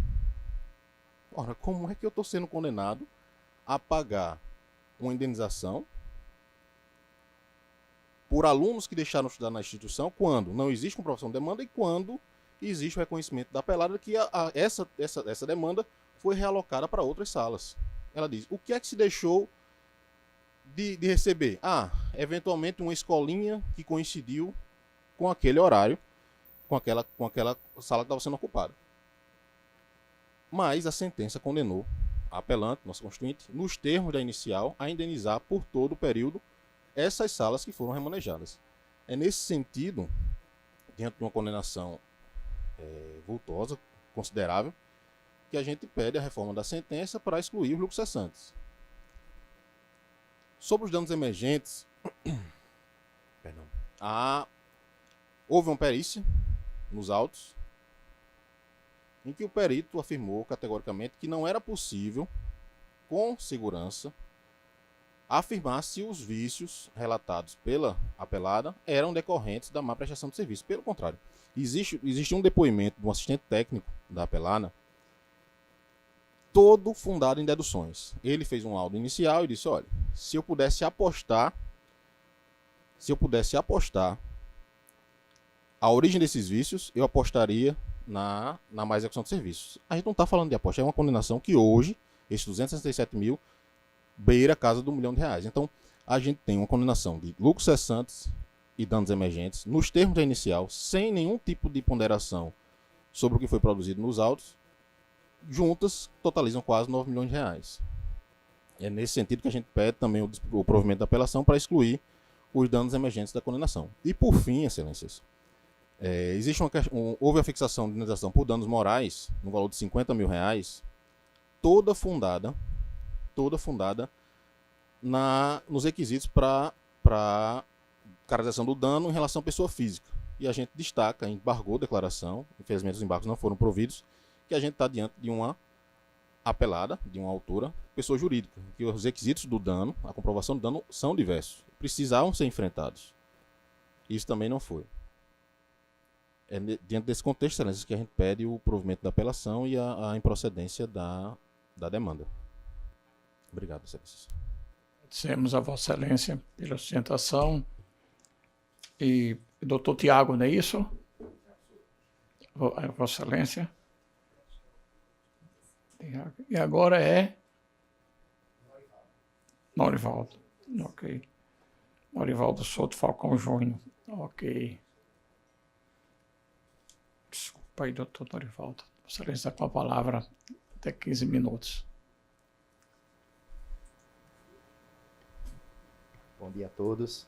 Ora, como é que eu estou sendo condenado a pagar uma indenização por alunos que deixaram de estudar na instituição quando não existe comprovação de demanda e quando existe o reconhecimento da apelada que essa demanda foi realocada para outras salas? Ela diz: o que é que se deixou de receber? Eventualmente uma escolinha que coincidiu com aquele horário, com aquela sala que estava sendo ocupada. Mas a sentença condenou a apelante, nossa constituinte, nos termos da inicial, a indenizar por todo o período essas salas que foram remanejadas. É nesse sentido, diante de uma condenação vultosa, considerável, que a gente pede a reforma da sentença para excluir os lucros cessantes. Sobre os danos emergentes, houve uma perícia nos autos em que o perito afirmou categoricamente que não era possível, com segurança, afirmar se os vícios relatados pela apelada eram decorrentes da má prestação de serviço. Pelo contrário, existe um depoimento de um assistente técnico da apelada, todo fundado em deduções. Ele fez um laudo inicial e disse: olha, se eu pudesse apostar a origem desses vícios, eu apostaria na má execução de serviços. A gente não está falando de aposta, é uma condenação que hoje, esses 267 mil, beira a casa do R$1 milhão. Então, a gente tem uma condenação de lucros cessantes e danos emergentes, nos termos da inicial, sem nenhum tipo de ponderação sobre o que foi produzido nos autos, juntas totalizam quase R$9 milhões. É nesse sentido que a gente pede também o provimento da apelação para excluir os danos emergentes da condenação. E por fim, excelências, houve a fixação de indenização por danos morais no valor de R$50 mil, toda fundada nos requisitos para caracterização do dano em relação à pessoa física. E a gente destaca, embargou a declaração, infelizmente os embargos não foram providos, que a gente está diante de uma apelada, de uma autora, pessoa jurídica, que os requisitos do dano, a comprovação do dano, são diversos, precisavam ser enfrentados. Isso também não foi. É diante desse contexto, excelências, que a gente pede o provimento da apelação e a improcedência da demanda. Obrigado, excelências. Agradecemos a Vossa Excelência pela sustentação. E doutor Tiago, não é isso? Vossa Excelência. E agora é Norivaldo. Ok. Norivaldo Souto Falcão Júnior. Ok. Desculpa aí, doutor Norivaldo. Vossa Excelência está com a palavra até 15 minutos. Bom dia a todos.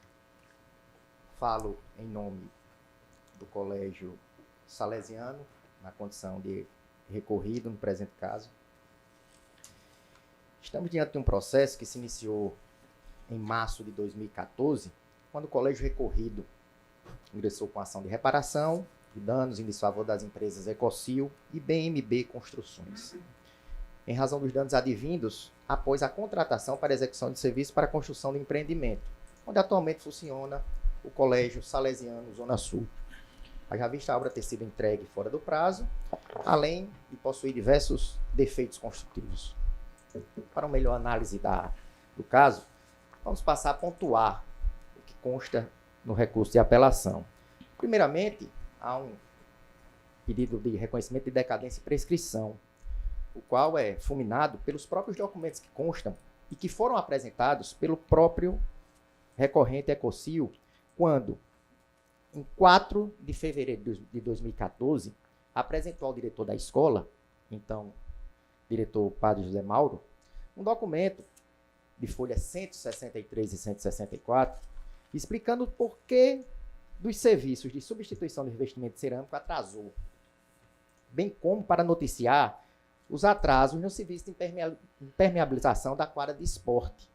Falo em nome do Colégio Salesiano, na condição de recorrido no presente caso. Estamos diante de um processo que se iniciou em março de 2014, quando o Colégio Recorrido ingressou com ação de reparação de danos em desfavor das empresas Ecocil e BMB Construções, em razão dos danos advindos após a contratação para execução de serviço para a construção de empreendimento, onde atualmente funciona o Colégio Salesiano Zona Sul. Haja vista a obra ter sido entregue fora do prazo, além de possuir diversos defeitos construtivos. Para uma melhor análise do caso, vamos passar a pontuar o que consta no recurso de apelação. Primeiramente, há um pedido de reconhecimento de decadência e prescrição, o qual é fulminado pelos próprios documentos que constam e que foram apresentados pelo próprio recorrente Ecocil, quando, em 4 de fevereiro de 2014, apresentou ao diretor da escola, então diretor Padre José Mauro, um documento de folhas 163 e 164, explicando o porquê dos serviços de substituição de revestimento cerâmico atrasou, bem como para noticiar os atrasos no serviço de impermeabilização da quadra de esporte,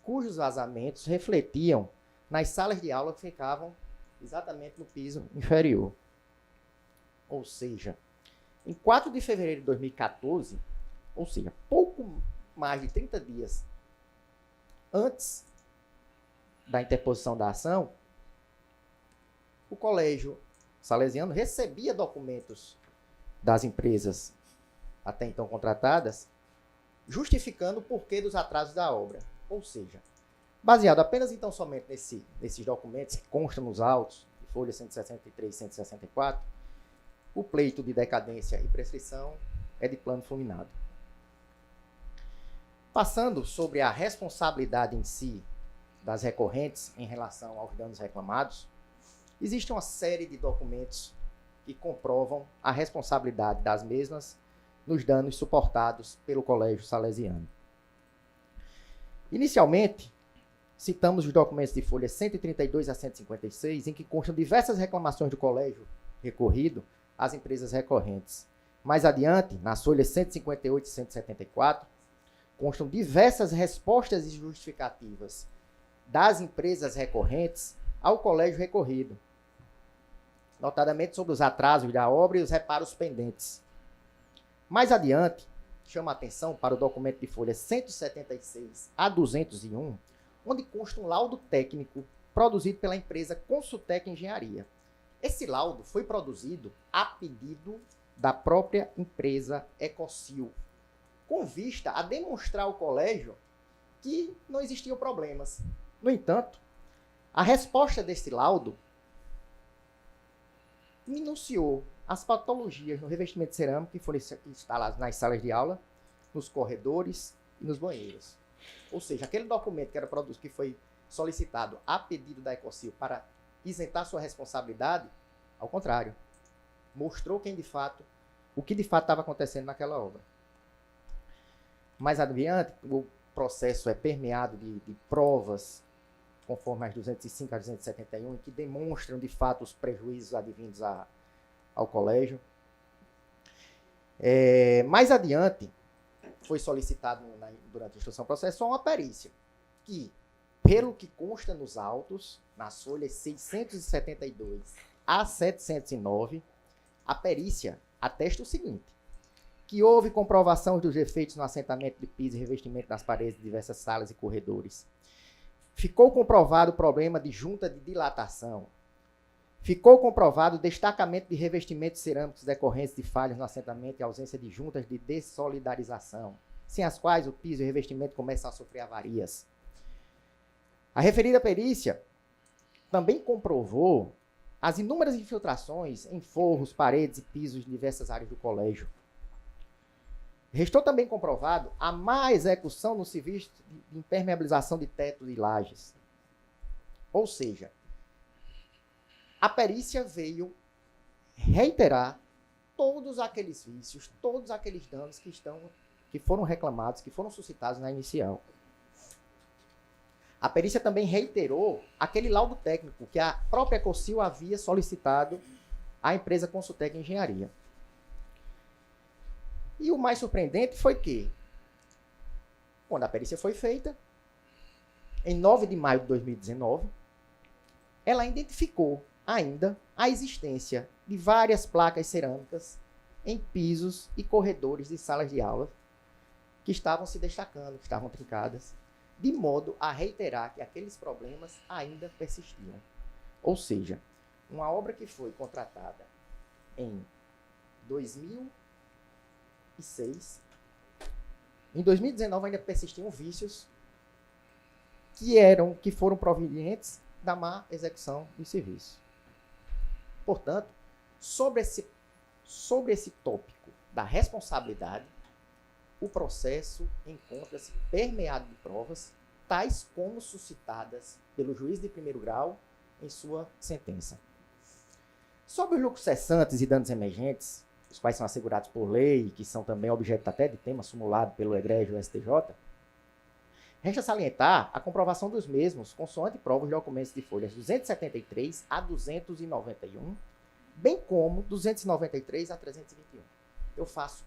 cujos vazamentos refletiam nas salas de aula que ficavam exatamente no piso inferior. Ou seja, em 4 de fevereiro de 2014, ou seja, pouco mais de 30 dias antes da interposição da ação, o Colégio Salesiano recebia documentos das empresas até então contratadas, justificando o porquê dos atrasos da obra. Ou seja, baseado apenas então somente nesses documentos que constam nos autos, de folha 163 e 164, o pleito de decadência e prescrição é de plano fulminado. Passando sobre a responsabilidade em si das recorrentes em relação aos danos reclamados, existe uma série de documentos que comprovam a responsabilidade das mesmas nos danos suportados pelo Colégio Salesiano. Inicialmente, citamos os documentos de folhas 132 a 156, em que constam diversas reclamações do Colégio Recorrido às empresas recorrentes. Mais adiante, nas folhas 158 e 174, constam diversas respostas e justificativas das empresas recorrentes ao Colégio Recorrido, notadamente sobre os atrasos da obra e os reparos pendentes. Mais adiante, chama a atenção para o documento de folha 176 a 201, onde consta um laudo técnico produzido pela empresa Consultec Engenharia. Esse laudo foi produzido a pedido da própria empresa Ecocil, com vista a demonstrar ao colégio que não existiam problemas. No entanto, a resposta desse laudo minuciou as patologias no revestimento cerâmico que foram instaladas nas salas de aula, nos corredores e nos banheiros. Ou seja, aquele documento que era produzido, que foi solicitado a pedido da Ecocil para isentar sua responsabilidade, ao contrário, mostrou o que de fato estava acontecendo naquela obra. Mais adiante, o processo é permeado de provas, conforme as 205 a 271, que demonstram de fato os prejuízos advindos ao colégio. Mais adiante, foi solicitado durante a instrução processual uma perícia, que, pelo que consta nos autos, nas folhas 672 a 709, a perícia atesta o seguinte: que houve comprovação dos defeitos no assentamento de piso e revestimento das paredes de diversas salas e corredores. Ficou comprovado o problema de junta de dilatação. Ficou comprovado o destacamento de revestimentos cerâmicos decorrentes de falhas no assentamento e ausência de juntas de dessolidarização, sem as quais o piso e revestimento começam a sofrer avarias. A referida perícia também comprovou as inúmeras infiltrações em forros, paredes e pisos de diversas áreas do colégio. Restou também comprovado a má execução no serviço de impermeabilização de tetos e lajes. Ou seja, a perícia veio reiterar todos aqueles vícios, todos aqueles danos que foram reclamados, que foram suscitados na inicial. A perícia também reiterou aquele laudo técnico que a própria Ecocil havia solicitado à empresa Consultec Engenharia. E o mais surpreendente foi que, quando a perícia foi feita, em 9 de maio de 2019, ela identificou ainda a existência de várias placas cerâmicas em pisos e corredores de salas de aula que estavam se destacando, que estavam trincadas, de modo a reiterar que aqueles problemas ainda persistiam. Ou seja, uma obra que foi contratada em 2006, em 2019 ainda persistiam vícios que foram provenientes da má execução do serviço. Portanto, sobre esse tópico da responsabilidade, o processo encontra-se permeado de provas, tais como suscitadas pelo juiz de primeiro grau em sua sentença. Sobre os lucros cessantes e danos emergentes, os quais são assegurados por lei, que são também objeto até de tema simulado pelo egrégio STJ, resta salientar a comprovação dos mesmos, consoante provas de documentos de folhas 273 a 291, bem como 293 a 321. Eu faço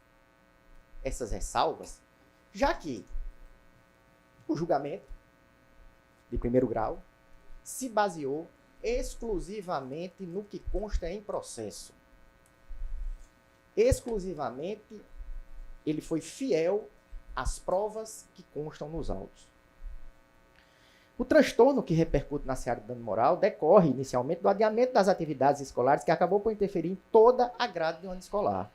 essas ressalvas, já que o julgamento de primeiro grau se baseou exclusivamente no que consta em processo. Exclusivamente, ele foi fiel às provas que constam nos autos. O transtorno que repercute na seara do dano moral decorre inicialmente do adiamento das atividades escolares, que acabou por interferir em toda a grade do ano escolar.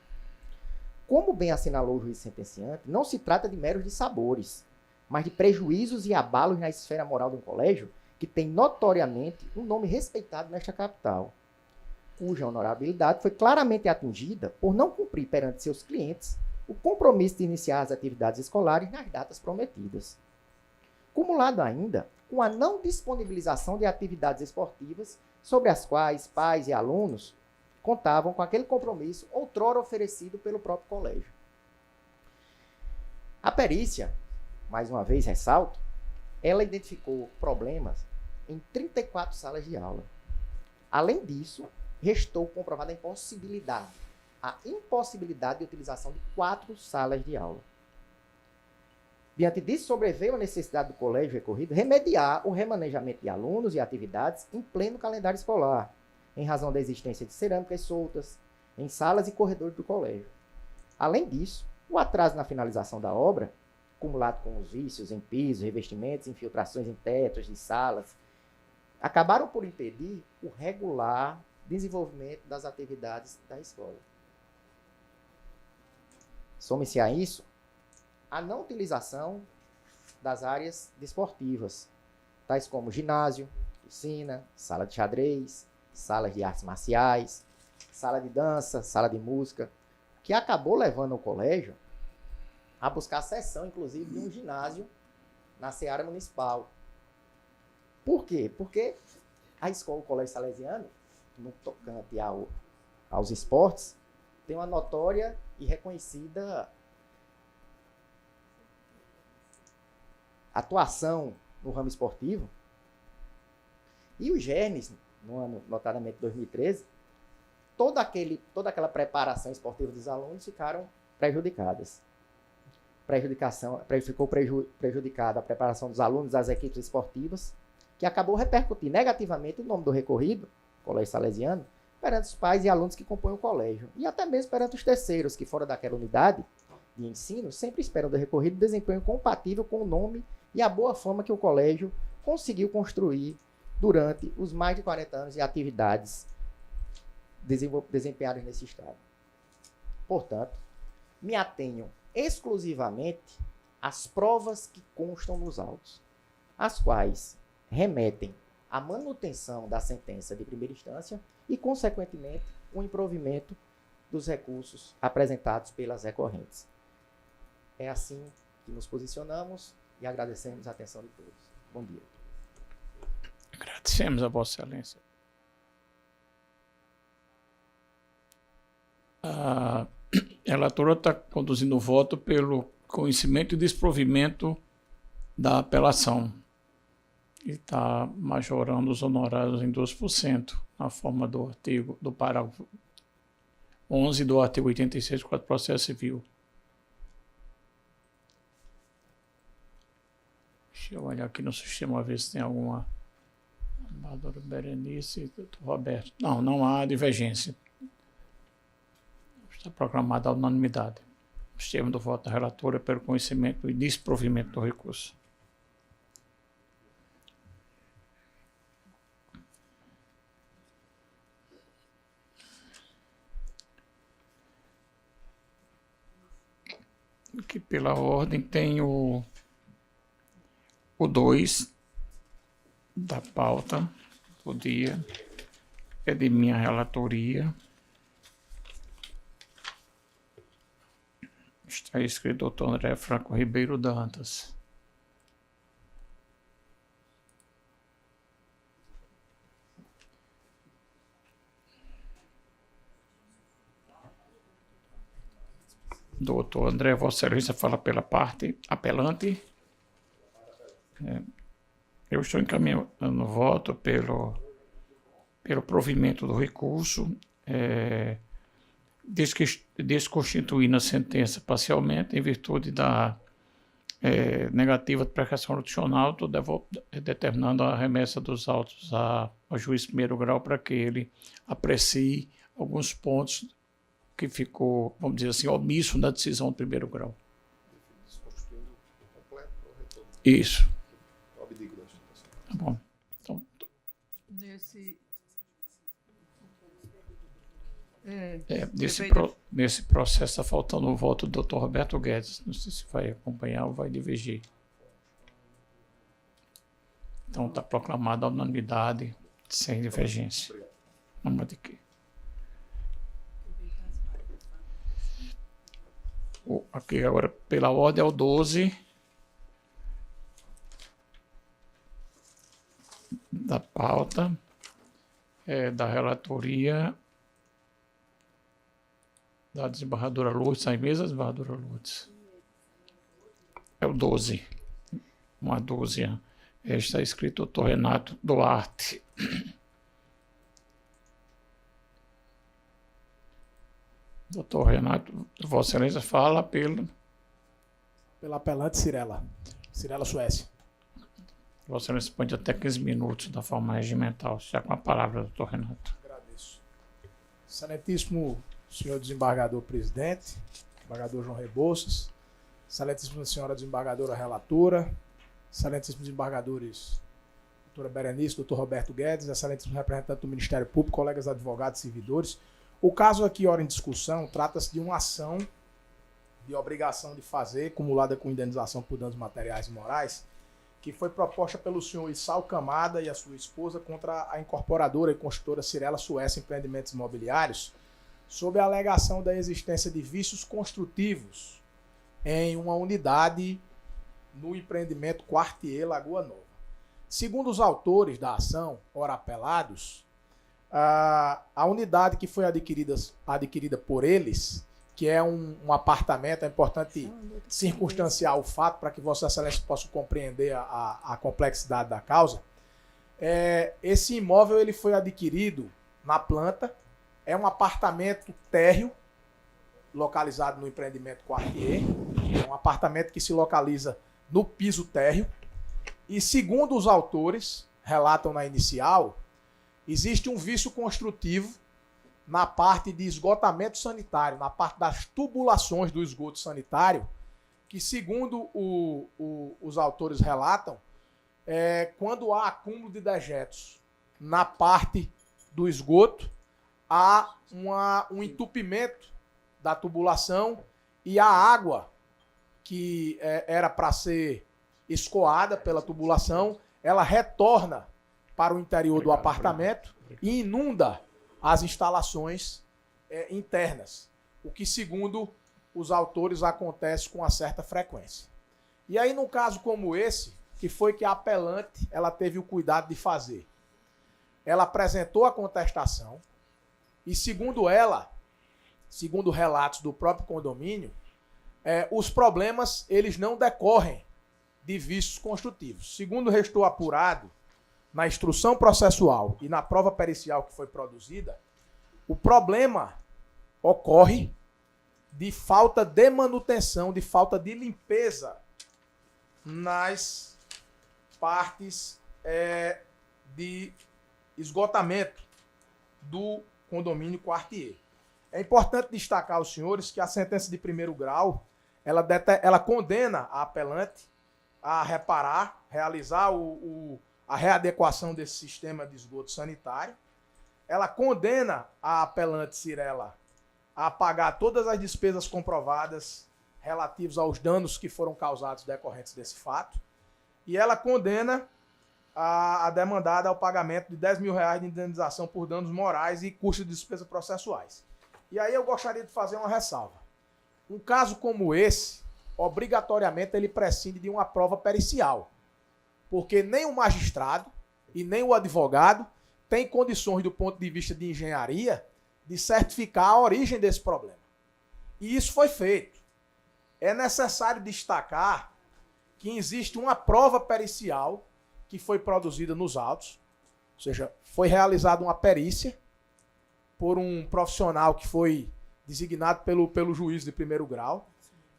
Como bem assinalou o juiz sentenciante, não se trata de meros dissabores, mas de prejuízos e abalos na esfera moral de um colégio que tem notoriamente um nome respeitado nesta capital, cuja honorabilidade foi claramente atingida por não cumprir perante seus clientes o compromisso de iniciar as atividades escolares nas datas prometidas. Cumulado ainda com a não disponibilização de atividades esportivas sobre as quais pais e alunos contavam com aquele compromisso outrora oferecido pelo próprio colégio. A perícia, mais uma vez ressalto, ela identificou problemas em 34 salas de aula. Além disso, restou comprovada a impossibilidade de utilização de 4 salas de aula. Diante disso, sobreveio a necessidade do colégio recorrido remediar o remanejamento de alunos e atividades em pleno calendário escolar, em razão da existência de cerâmicas soltas em salas e corredores do colégio. Além disso, o atraso na finalização da obra, acumulado com os vícios em pisos, revestimentos, infiltrações em tetos de salas, acabaram por impedir o regular desenvolvimento das atividades da escola. Some-se a isso a não utilização das áreas desportivas, tais como ginásio, piscina, sala de xadrez, salas de artes marciais, sala de dança, sala de música, que acabou levando o colégio a buscar a cessão, inclusive, de um ginásio na seara municipal. Por quê? Porque a escola, o Colégio Salesiano, no tocante aos esportes, tem uma notória e reconhecida atuação no ramo esportivo. E os germes, no ano, notadamente 2013, toda aquela preparação esportiva dos alunos ficaram prejudicadas. Ficou prejudicada a preparação dos alunos das equipes esportivas, que acabou repercutindo negativamente o nome do recorrido, Colégio Salesiano, perante os pais e alunos que compõem o colégio, e até mesmo perante os terceiros, que fora daquela unidade de ensino, sempre esperam do recorrido desempenho compatível com o nome e a boa fama que o colégio conseguiu construir durante os mais de 40 anos de atividades desempenhadas nesse estado. Portanto, me atenho exclusivamente às provas que constam nos autos, as quais remetem à manutenção da sentença de primeira instância e, consequentemente, o improvimento dos recursos apresentados pelas recorrentes. É assim que nos posicionamos e agradecemos a atenção de todos. Bom dia. Agradecemos a Vossa Excelência. A relatora está conduzindo o voto pelo conhecimento e desprovimento da apelação e está majorando os honorários em 2%, na forma do parágrafo 11 do artigo 86 do Código de Processo Civil. Deixa eu olhar aqui no sistema, ver se tem alguma. Ambassadora Berenice, doutor Roberto. Não, não há divergência. Está proclamada a unanimidade. Os termos do voto da relatora pelo conhecimento e desprovimento do recurso. Aqui pela ordem tem o 2 da pauta do dia, é de minha relatoria. Está escrito doutor André Franco Ribeiro Dantas. Doutor André, Vossa Excelência fala pela parte apelante. Eu estou encaminhando o voto pelo provimento do recurso, desconstituindo a sentença parcialmente em virtude da negativa de precação adicional, estou determinando a remessa dos autos ao juiz de primeiro grau para que ele aprecie alguns pontos que ficou, vamos dizer assim, omisso na decisão de primeiro grau. Isso. Tá bom. Então, nesse processo está faltando o voto do Dr. Roberto Guedes. Não sei se vai acompanhar ou vai divergir. Então está proclamada a unanimidade sem divergência. Vamos de quê? Aqui agora, pela ordem, é o 12 da pauta, da relatoria da desembargadora Lourdes. Está em mesa, desembargadora Lourdes? É o 12. Uma dúzia. Está escrito doutor Renato Duarte. Doutor Renato, Vossa Excelência fala pela apelante Cirela Suécia. Vossa Excelência pode até 15 minutos da forma regimental. Já com a palavra, doutor Renato. Agradeço. Excelentíssimo senhor desembargador presidente, desembargador João Rebouças, excelentíssima senhora desembargadora relatora, excelentíssimos desembargadores doutora Berenice, doutor Roberto Guedes, excelentíssimo representante do Ministério Público, colegas advogados e servidores. O caso aqui, ora em discussão, trata-se de uma ação de obrigação de fazer, acumulada com indenização por danos materiais e morais, que foi proposta pelo senhor Issal Camada e a sua esposa contra a incorporadora e construtora Cirela Suécia Empreendimentos Imobiliários, sob a alegação da existência de vícios construtivos em uma unidade no empreendimento Quartier Lagoa Nova. Segundo os autores da ação, ora apelados, a unidade que foi adquirida por eles, que é um apartamento, é importante circunstanciar o fato para que Vossa Excelência possa compreender a complexidade da causa. Esse imóvel ele foi adquirido na planta, é um apartamento térreo, localizado no empreendimento Quartier, é um apartamento que se localiza no piso térreo, e segundo os autores, relatam na inicial, existe um vício construtivo na parte de esgotamento sanitário, na parte das tubulações do esgoto sanitário, que segundo os autores relatam, quando há acúmulo de dejetos na parte do esgoto, há um entupimento da tubulação e a água que era para ser escoada pela tubulação, ela retorna para o interior do apartamento e inunda as instalações internas, o que, segundo os autores, acontece com uma certa frequência. E aí, num caso como esse, que foi que a apelante ela teve o cuidado de fazer? Ela apresentou a contestação e, segundo ela, segundo relatos do próprio condomínio, os problemas eles não decorrem de vícios construtivos. Segundo restou apurado, na instrução processual e na prova pericial que foi produzida, o problema ocorre de falta de manutenção, de falta de limpeza nas partes de esgotamento do condomínio Quartier. É importante destacar aos senhores que a sentença de primeiro grau, ela condena a apelante a reparar, realizar a readequação desse sistema de esgoto sanitário. Ela condena a apelante Cirela a pagar todas as despesas comprovadas relativas aos danos que foram causados decorrentes desse fato. E ela condena a demandada ao pagamento de R$10 mil de indenização por danos morais e custos de despesas processuais. E aí eu gostaria de fazer uma ressalva. Um caso como esse, obrigatoriamente ele prescinde de uma prova pericial, porque nem o magistrado e nem o advogado têm condições, do ponto de vista de engenharia, de certificar a origem desse problema. E isso foi feito. É necessário destacar que existe uma prova pericial que foi produzida nos autos, ou seja, foi realizada uma perícia por um profissional que foi designado pelo juiz de primeiro grau.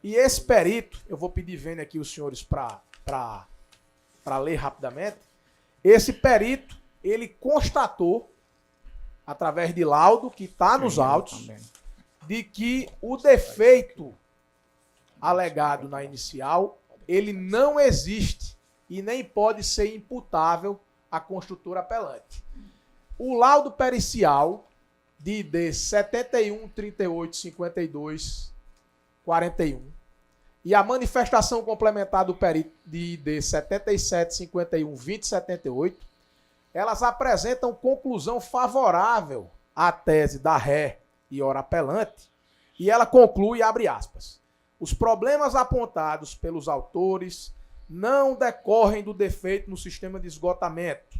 E esse perito, eu vou pedir vênia aqui os senhores para ler rapidamente. Esse perito, ele constatou, através de laudo, que está nos autos, de que o defeito alegado na inicial, ele não existe e nem pode ser imputável à construtora apelante. O laudo pericial de ID 71 38 52 41 e a manifestação complementar do perito de ID 77 51 20 78, elas apresentam conclusão favorável à tese da ré e ora apelante, e ela conclui, abre aspas, os problemas apontados pelos autores não decorrem do defeito no sistema de esgotamento,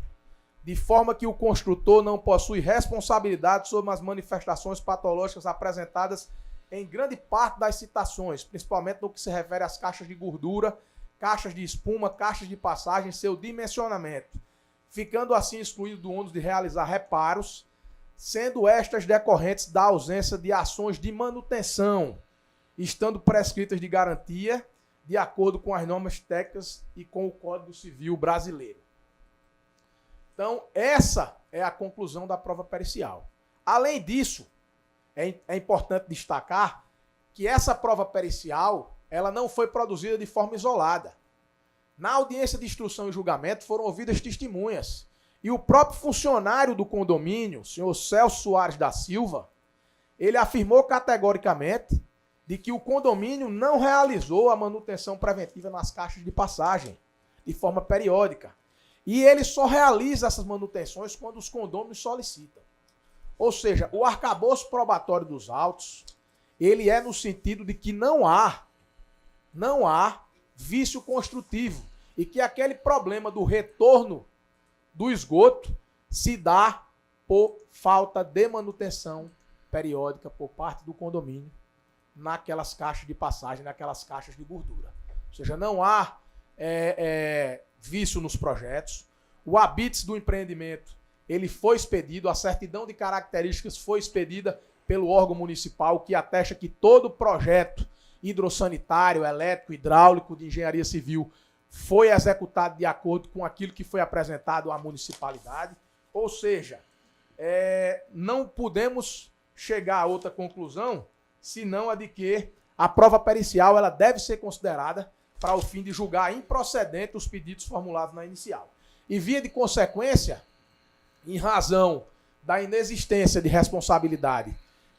de forma que o construtor não possui responsabilidade sobre as manifestações patológicas apresentadas em grande parte das citações, principalmente no que se refere às caixas de gordura, caixas de espuma, caixas de passagem, seu dimensionamento, ficando assim excluído do ônus de realizar reparos, sendo estas decorrentes da ausência de ações de manutenção, estando prescritas de garantia, de acordo com as normas técnicas e com o Código Civil brasileiro. Então, essa é a conclusão da prova pericial. Além disso, é importante destacar que essa prova pericial, ela não foi produzida de forma isolada. Na audiência de instrução e julgamento foram ouvidas testemunhas. E o próprio funcionário do condomínio, o senhor Celso Soares da Silva, ele afirmou categoricamente de que o condomínio não realizou a manutenção preventiva nas caixas de passagem de forma periódica. E ele só realiza essas manutenções quando os condôminos solicitam. Ou seja, o arcabouço probatório dos autos, ele é no sentido de que não há vício construtivo e que aquele problema do retorno do esgoto se dá por falta de manutenção periódica por parte do condomínio naquelas caixas de passagem, naquelas caixas de gordura. Ou seja, não há vício nos projetos. O habites do empreendimento, ele foi expedido, a certidão de características foi expedida pelo órgão municipal, que atesta que todo projeto hidrossanitário, elétrico, hidráulico, de engenharia civil foi executado de acordo com aquilo que foi apresentado à municipalidade. Ou seja, não podemos chegar a outra conclusão senão a de que a prova pericial ela deve ser considerada para o fim de julgar improcedente os pedidos formulados na inicial. E, via de consequência, em razão da inexistência de responsabilidade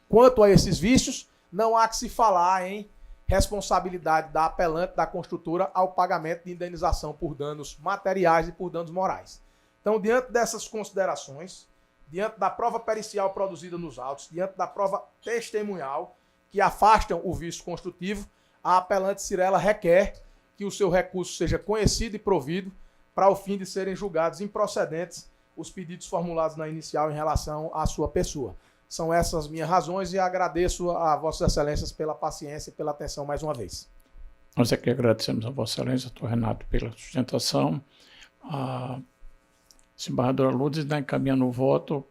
quanto a esses vícios, não há que se falar em responsabilidade da apelante, da construtora, ao pagamento de indenização por danos materiais e por danos morais. Então, diante dessas considerações, diante da prova pericial produzida nos autos, diante da prova testemunhal, que afastam o vício construtivo, a apelante Cirela requer que o seu recurso seja conhecido e provido para o fim de serem julgados improcedentes os pedidos formulados na inicial em relação à sua pessoa. São essas minhas razões e agradeço a Vossas Excelências pela paciência e pela atenção mais uma vez. Nós aqui agradecemos a Vossa Excelência, doutor Renato, pela sustentação. A desembargadora Lourdes está encaminhando o voto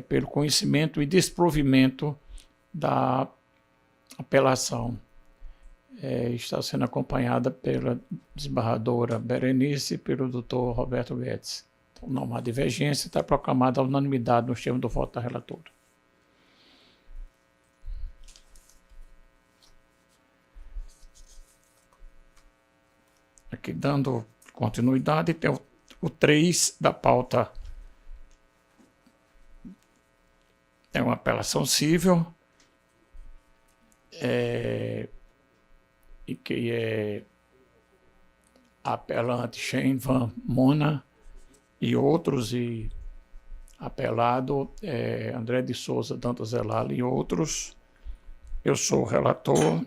pelo conhecimento e desprovimento da apelação. está sendo acompanhada pela desembargadora Berenice e pelo doutor Roberto Guedes. Então, não há divergência, está proclamada a unanimidade nos termos do voto da relatora. Aqui, dando continuidade, tem o 3 da pauta. Tem uma apelação civil, e que é apelante Shane Van Mona e outros, e apelado André de Souza, Dantas Zelala e outros. Eu sou o relator.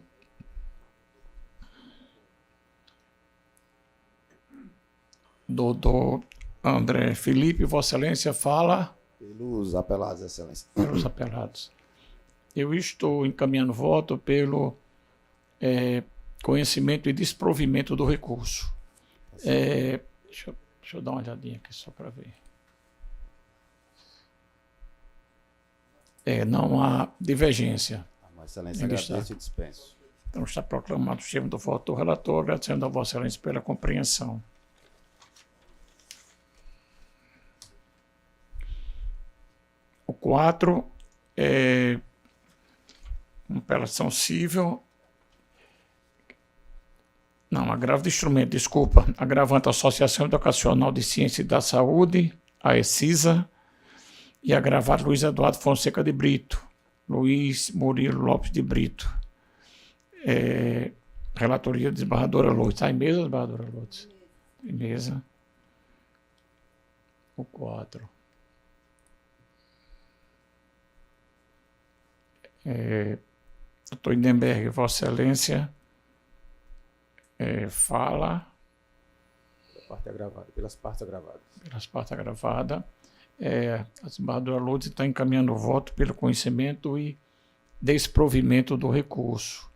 Doutor André Felipe, Vossa Excelência fala. Pelos apelados, Excelência. Pelos apelados. Eu estou encaminhando voto pelo conhecimento e desprovimento do recurso. Deixa eu dar uma olhadinha aqui só para ver. Não há divergência. Excelência, agradeço e dispenso. Então está proclamado o termo do voto do relator, agradecendo a Vossa Excelência pela compreensão. O 4 é uma apelação civil. Não, agravo de instrumento, desculpa. Agravante a Associação Educacional de Ciência e da Saúde, a ECISA, e agravado Luiz Eduardo Fonseca de Brito, Luiz Murilo Lopes de Brito. Relatoria da desembargadora Lourdes. Está em mesa, desembargadora Lourdes? Em mesa. O 4. Doutor Lindenberg, Vossa Excelência, fala. Pelas partes agravadas. Pelas partes agravadas. A desembargadora Lourdes está encaminhando o voto pelo conhecimento e desprovimento do recurso,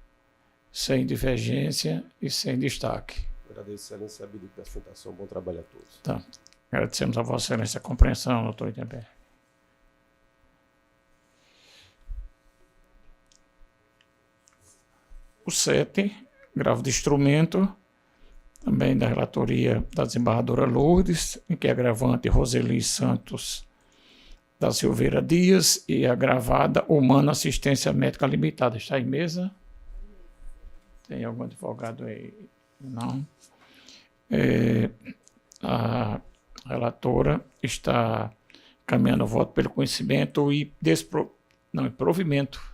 sem divergência e sem destaque. Agradeço, Excelência, a habilidade da sustentação. Bom trabalho a todos. Tá. Agradecemos a Vossa Excelência a compreensão, doutor Lindenberg. O 7, gravo de instrumento, também da relatoria da desembargadora Lourdes, em que é agravante Roseli Santos da Silveira Dias e agravada Humana Assistência Médica Limitada. Está em mesa? Tem algum advogado aí? Não. A relatora está caminhando o voto pelo conhecimento e provimento.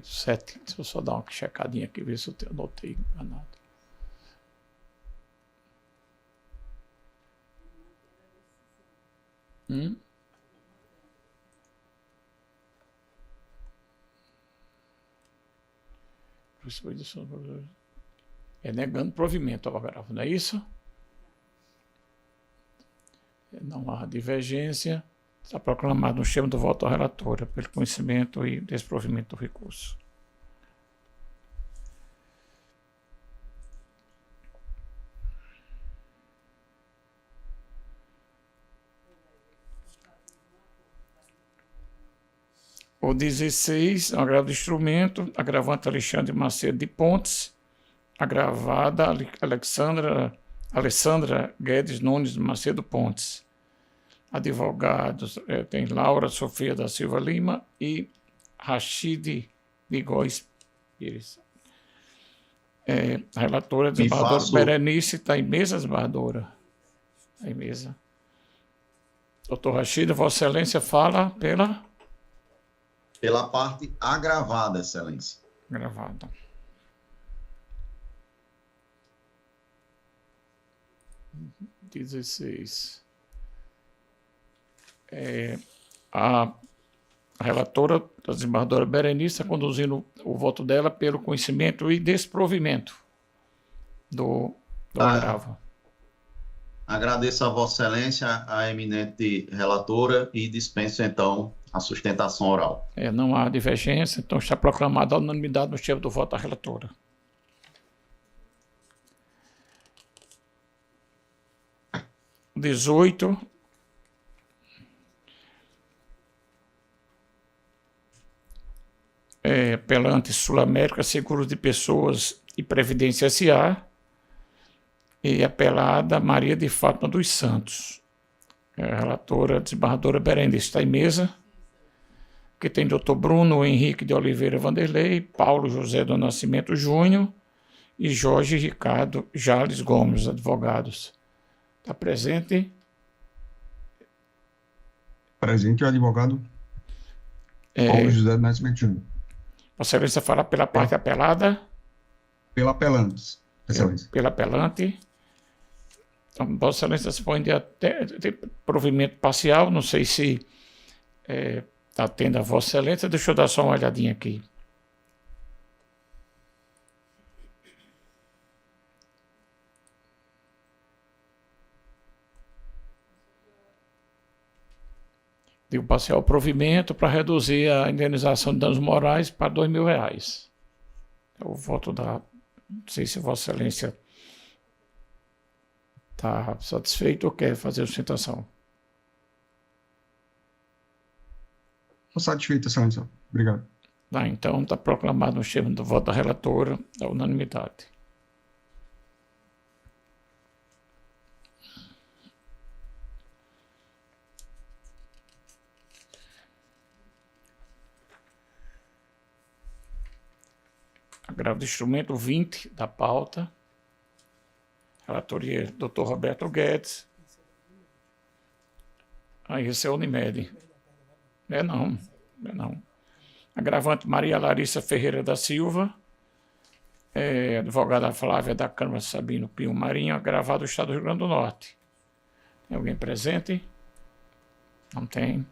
7. Deixa eu só dar uma checadinha aqui, ver se eu anotei enganado. Negando provimento ao agravo, não é isso? Não há divergência. Está proclamado no termo do voto à relatora pelo conhecimento e desprovimento do recurso. O 16, um agravo de instrumento, agravante Alexandre Macedo de Pontes, agravada Alessandra Guedes Nunes Macedo Pontes. Advogados, tem Laura Sofia da Silva Lima e Rachid Bigóis Pires. A relatora, desembargadora Berenice, está em mesa, desembargadora? Está em mesa. Doutor Rachid, Vossa Excelência fala pela parte agravada, Excelência. Agravada. A relatora, a desembargadora Berenice, está conduzindo o voto dela pelo conhecimento e desprovimento do agravo. Agradeço a Vossa Excelência, a eminente relatora, e dispenso, então, a sustentação oral. Não há divergência, então está proclamada a unanimidade no termo do voto da relatora. O 18. Apelante Sul América, Seguros de Pessoas e Previdência S.A. e apelada Maria de Fátima dos Santos. A relatora, desembargadora Berenice, está em mesa. Que tem Dr. Bruno Henrique de Oliveira Vanderlei, Paulo José do Nascimento Júnior e Jorge Ricardo Jales Gomes, advogados. Está presente? Presente o advogado Paulo José do Nascimento Júnior. Vossa Excelência fala pela parte apelada? Pela apelante, Excelência. Pela apelante. Então, Vossa Excelência responde até provimento parcial, não sei se está tendo a Vossa Excelência, deixa eu dar só uma olhadinha aqui. Deu parcial provimento para reduzir a indenização de danos morais para R$2.000. É o voto da... Não sei se Vossa Excelência está satisfeito ou quer fazer a sustentação. Estou satisfeito, Excelência. Obrigado. Tá, então está proclamado no termo do voto da relatora a unanimidade. Agravo do instrumento 20 da pauta. Relatoria Dr. Roberto Guedes. Aí esse é o Unimed. Não. Agravante Maria Larissa Ferreira da Silva. Advogada Flávia da Câmara Sabino Pio Marinho. Agravado do Estado do Rio Grande do Norte. Tem alguém presente? Não tem.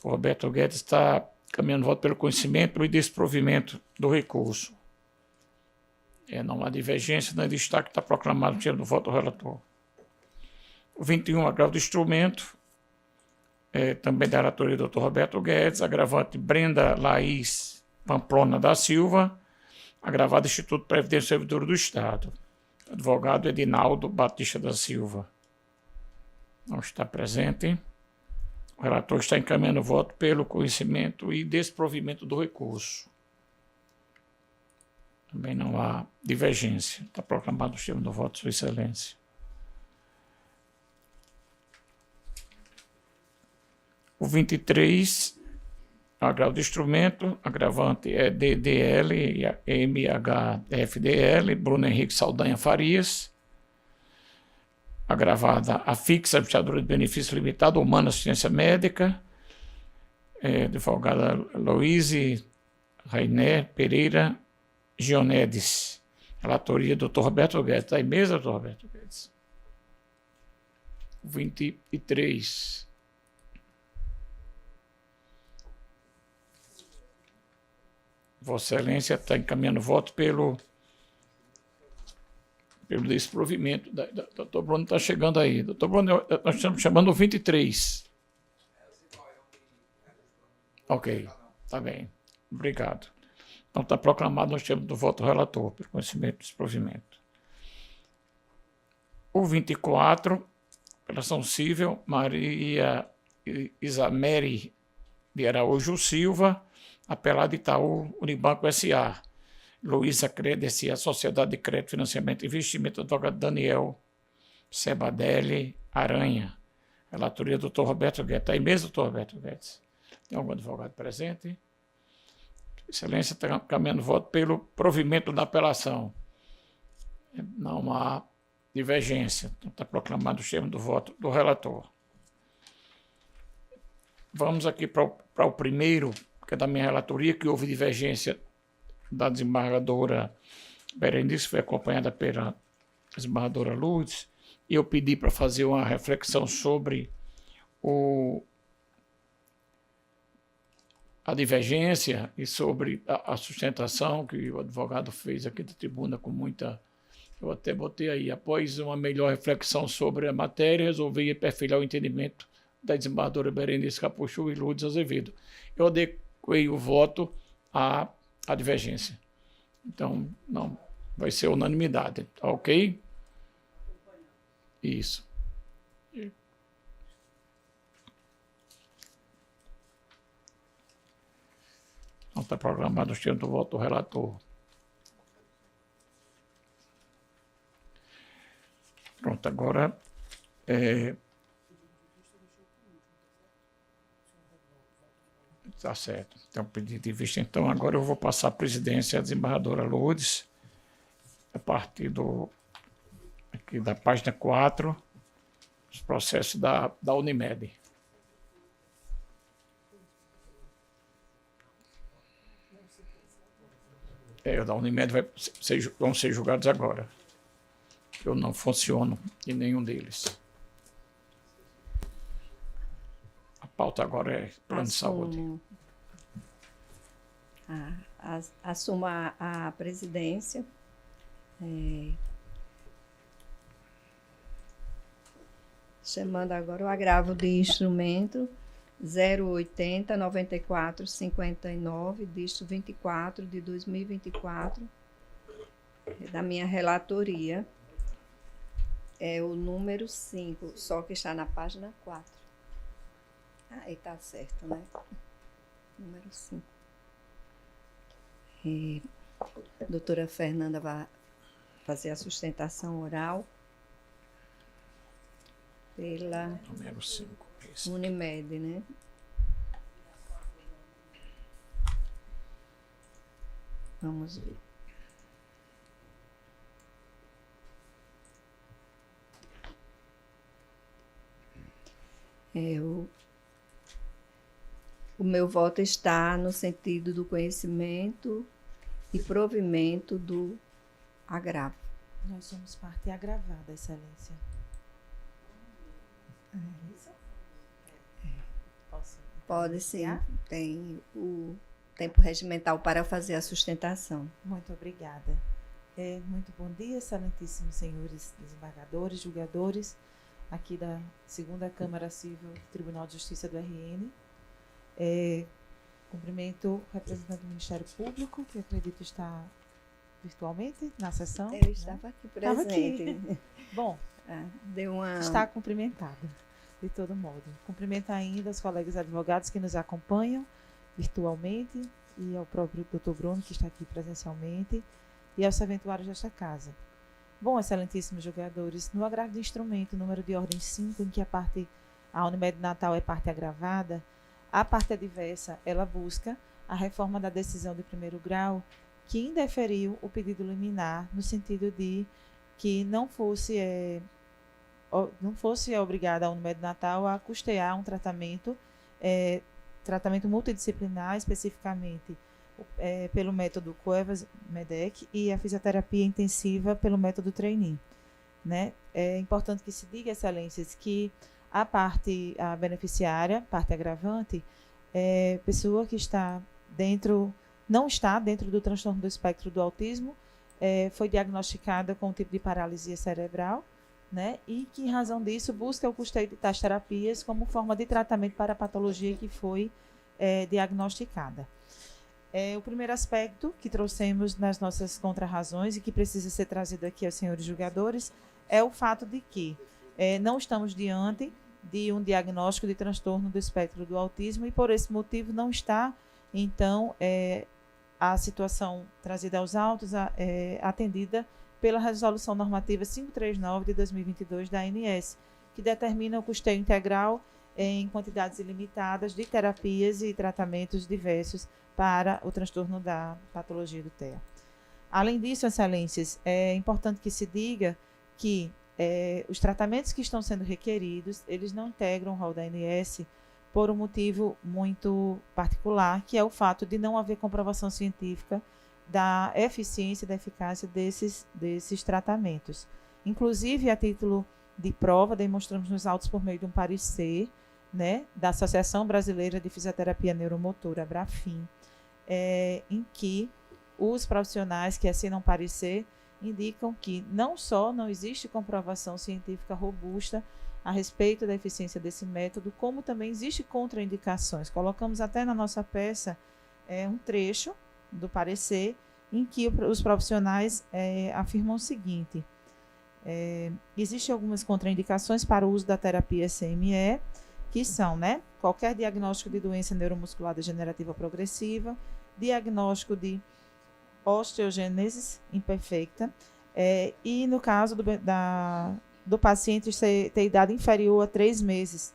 O Roberto Guedes está caminhando voto pelo conhecimento e desprovimento do recurso. Não há divergência, nem destaque, está proclamado no termo do voto do relator. O 21, agravo do instrumento, também da relatoria do Dr. Roberto Guedes, agravante Brenda Laís Pamplona da Silva, agravado Instituto de Previdência Servidora do Estado. Advogado Edinaldo Batista da Silva. Não está presente. O relator está encaminhando o voto pelo conhecimento e desprovimento do recurso. Também não há divergência. Está proclamado o termo do voto, Sua Excelência. O 23, agravo do instrumento, agravante é DDL e MHFDL, Bruno Henrique Saldanha Farias. Agravada a fixa administradora de benefício limitado, Humana Assistência Médica, advogada Louise Rainer Pereira Gionedes. Relatoria do Dr. Roberto Guedes. Está em mesa, Dr. Roberto Guedes? 23. Vossa Excelência está encaminhando voto pelo desprovimento. Doutor Bruno está chegando aí. Doutor Bruno, nós estamos chamando o 23. Ok, está bem. Obrigado. Então está proclamado nós temos do voto do relator, pelo conhecimento do desprovimento. O 24, pela ação civil, Maria Isamere de Araújo Silva, apelado Itaú Unibanco S.A., Luísa Credeci, a Sociedade de Crédito, Financiamento e Investimento, advogado Daniel Sebadelli Aranha. Relatoria do Dr. Roberto Guedes. Está aí mesmo, Dr. Roberto Guedes? Tem algum advogado presente? Excelência está caminhando voto pelo provimento da apelação. Não há divergência. Então, está proclamado o termo do voto do relator. Vamos aqui para o primeiro, que é da minha relatoria, que houve divergência da desembargadora Berenice, foi acompanhada pela desembargadora Lourdes, e eu pedi para fazer uma reflexão sobre a divergência e sobre a sustentação que o advogado fez aqui da tribuna com muita... Eu até botei aí, após uma melhor reflexão sobre a matéria, resolvi perfilhar o entendimento da desembargadora Berenice Capuchu e Lourdes Azevedo. Eu adequei o voto à divergência. Então, não, vai ser unanimidade, tá ok? Isso. Então, está programado o termo do voto do relator. Agora, tá certo. Então, pedido de vista. Então, agora eu vou passar a presidência à desembargadora Lourdes, a partir aqui da página 4, os processos da Unimed. O da Unimed vão ser julgados agora. Eu não funciono em nenhum deles. A pauta agora é plano de saúde. Assumo a presidência. Chamando agora o agravo de instrumento 080 94 59, dígito 24 de 2024, da minha relatoria. É o número 5, só que está na página 4. Aí está certo, né? Número 5. A doutora Fernanda vai fazer a sustentação oral pela número 5, Unimed, né? Vamos ver. O meu voto está no sentido do conhecimento e provimento do agravo. Nós somos parte agravada, Excelência. Isso? Posso? Pode sim, tem o tempo regimental para fazer a sustentação. Muito obrigada. Muito bom dia, excelentíssimos senhores desembargadores, julgadores, aqui da 2ª Câmara Civil do Tribunal de Justiça do RN. Cumprimento o representante do Ministério Público, que acredito estar virtualmente na sessão. Eu estava aqui presente. Estava aqui. Bom, está cumprimentada, de todo modo. Cumprimento ainda os colegas advogados que nos acompanham virtualmente e ao próprio Dr. Bruno, que está aqui presencialmente, e aos serventuários desta casa. Bom, excelentíssimos julgadores, no agravo de instrumento, número de ordem 5, em que a Unimed Natal é parte agravada, a parte adversa, ela busca a reforma da decisão de primeiro grau que indeferiu o pedido liminar no sentido de que não fosse obrigada a Unimed Natal a custear um tratamento multidisciplinar, especificamente pelo método Cuevas-Medec e a fisioterapia intensiva pelo método Trainee, né? É importante que se diga, excelências, que a beneficiária, parte agravante, pessoa que não está dentro do transtorno do espectro do autismo, foi diagnosticada com um tipo de paralisia cerebral, né? E que, em razão disso, busca o custeio das terapias como forma de tratamento para a patologia que foi diagnosticada. O primeiro aspecto que trouxemos nas nossas contrarrazões e que precisa ser trazido aqui aos senhores julgadores é o fato de que não estamos diante de um diagnóstico de transtorno do espectro do autismo e, por esse motivo, não está, então, a situação trazida aos autos atendida pela Resolução Normativa 539 de 2022 da ANS, que determina o custeio integral em quantidades ilimitadas de terapias e tratamentos diversos para o transtorno da patologia do TEA. Além disso, excelências, é importante que se diga que os tratamentos que estão sendo requeridos, eles não integram o rol da ANS por um motivo muito particular, que é o fato de não haver comprovação científica da eficiência e da eficácia desses tratamentos. Inclusive, a título de prova, demonstramos nos autos por meio de um parecer, né, da Associação Brasileira de Fisioterapia Neuromotora, Brafim, em que os profissionais que assinam parecer indicam que não só não existe comprovação científica robusta a respeito da eficiência desse método, como também existe contraindicações. Colocamos até na nossa peça um trecho do parecer em que os profissionais afirmam o seguinte: existem algumas contraindicações para o uso da terapia SME, que são, né, qualquer diagnóstico de doença neuromuscular degenerativa progressiva, diagnóstico de osteogênese imperfeita, e no caso do do paciente ter idade inferior a 3 meses.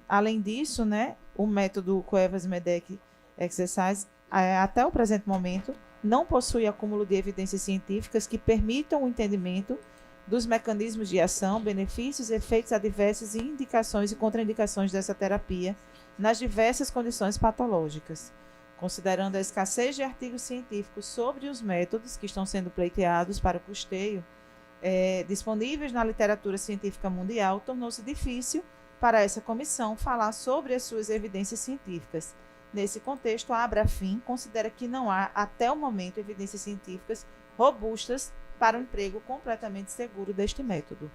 Além disso, né, o método Cuevas-Medeck Exercise, até o presente momento, não possui acúmulo de evidências científicas que permitam o entendimento dos mecanismos de ação, benefícios, efeitos adversos e indicações e contraindicações dessa terapia nas diversas condições patológicas. Considerando a escassez de artigos científicos sobre os métodos que estão sendo pleiteados para custeio disponíveis na literatura científica mundial, tornou-se difícil para essa comissão falar sobre as suas evidências científicas. Nesse contexto, a Abrafim considera que não há, até o momento, evidências científicas robustas para um emprego completamente seguro deste método.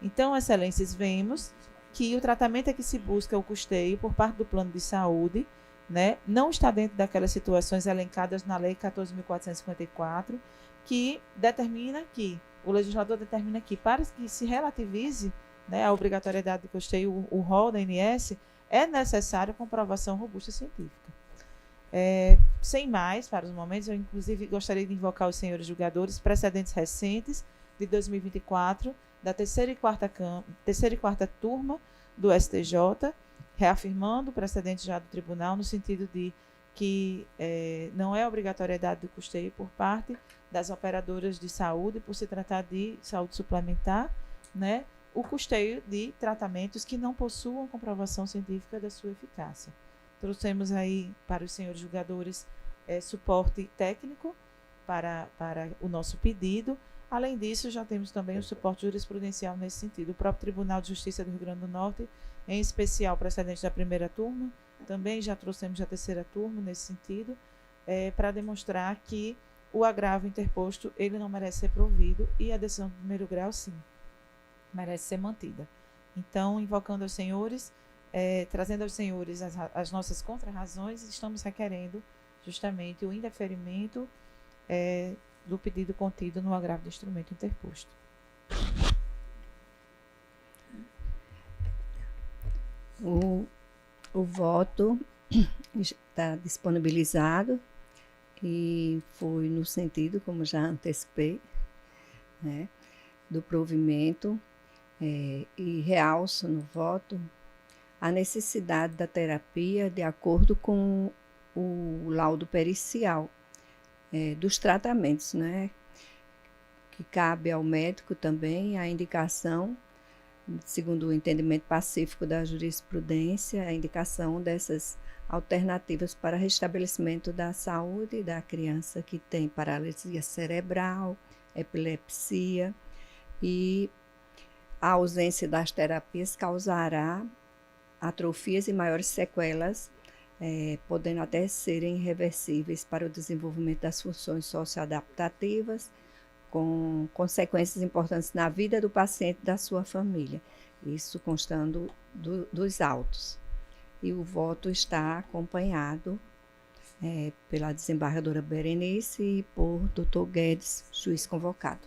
Então, excelências, vemos que o tratamento a que se busca o custeio por parte do plano de saúde, né, não está dentro daquelas situações elencadas na Lei 14.454, que determina que, o legislador determina que, para que se relativize, né, a obrigatoriedade de custeio, o rol da ANS, é necessária comprovação robusta científica. Sem mais, para os momentos, eu inclusive gostaria de invocar os senhores julgadores precedentes recentes de 2024, da terceira e quarta turma do STJ, reafirmando o precedente já do tribunal, no sentido de que não é obrigatoriedade do custeio por parte das operadoras de saúde, por se tratar de saúde suplementar, né, o custeio de tratamentos que não possuam comprovação científica da sua eficácia. Trouxemos aí para os senhores julgadores suporte técnico para o nosso pedido. Além disso, já temos também o suporte jurisprudencial nesse sentido. O próprio Tribunal de Justiça do Rio Grande do Norte, em especial precedente da primeira turma, também já trouxemos a terceira turma nesse sentido, para demonstrar que o agravo interposto ele não merece ser provido e a decisão do primeiro grau, sim, merece ser mantida. Então, invocando aos senhores, trazendo aos senhores as nossas contrarrazões, estamos requerendo justamente o indeferimento do pedido contido no agravo do instrumento interposto. O voto está disponibilizado e foi no sentido, como já antecipei, né, do provimento, e realço no voto a necessidade da terapia de acordo com o laudo pericial dos tratamentos, né, que cabe ao médico também a indicação, segundo o entendimento pacífico da jurisprudência, a indicação dessas alternativas para restabelecimento da saúde da criança que tem paralisia cerebral, epilepsia, e a ausência das terapias causará atrofias e maiores sequelas, podendo até serem irreversíveis para o desenvolvimento das funções socioadaptativas, com consequências importantes na vida do paciente e da sua família. Isso constando dos autos. E o voto está acompanhado pela desembargadora Berenice e por Dr. Guedes, juiz convocado.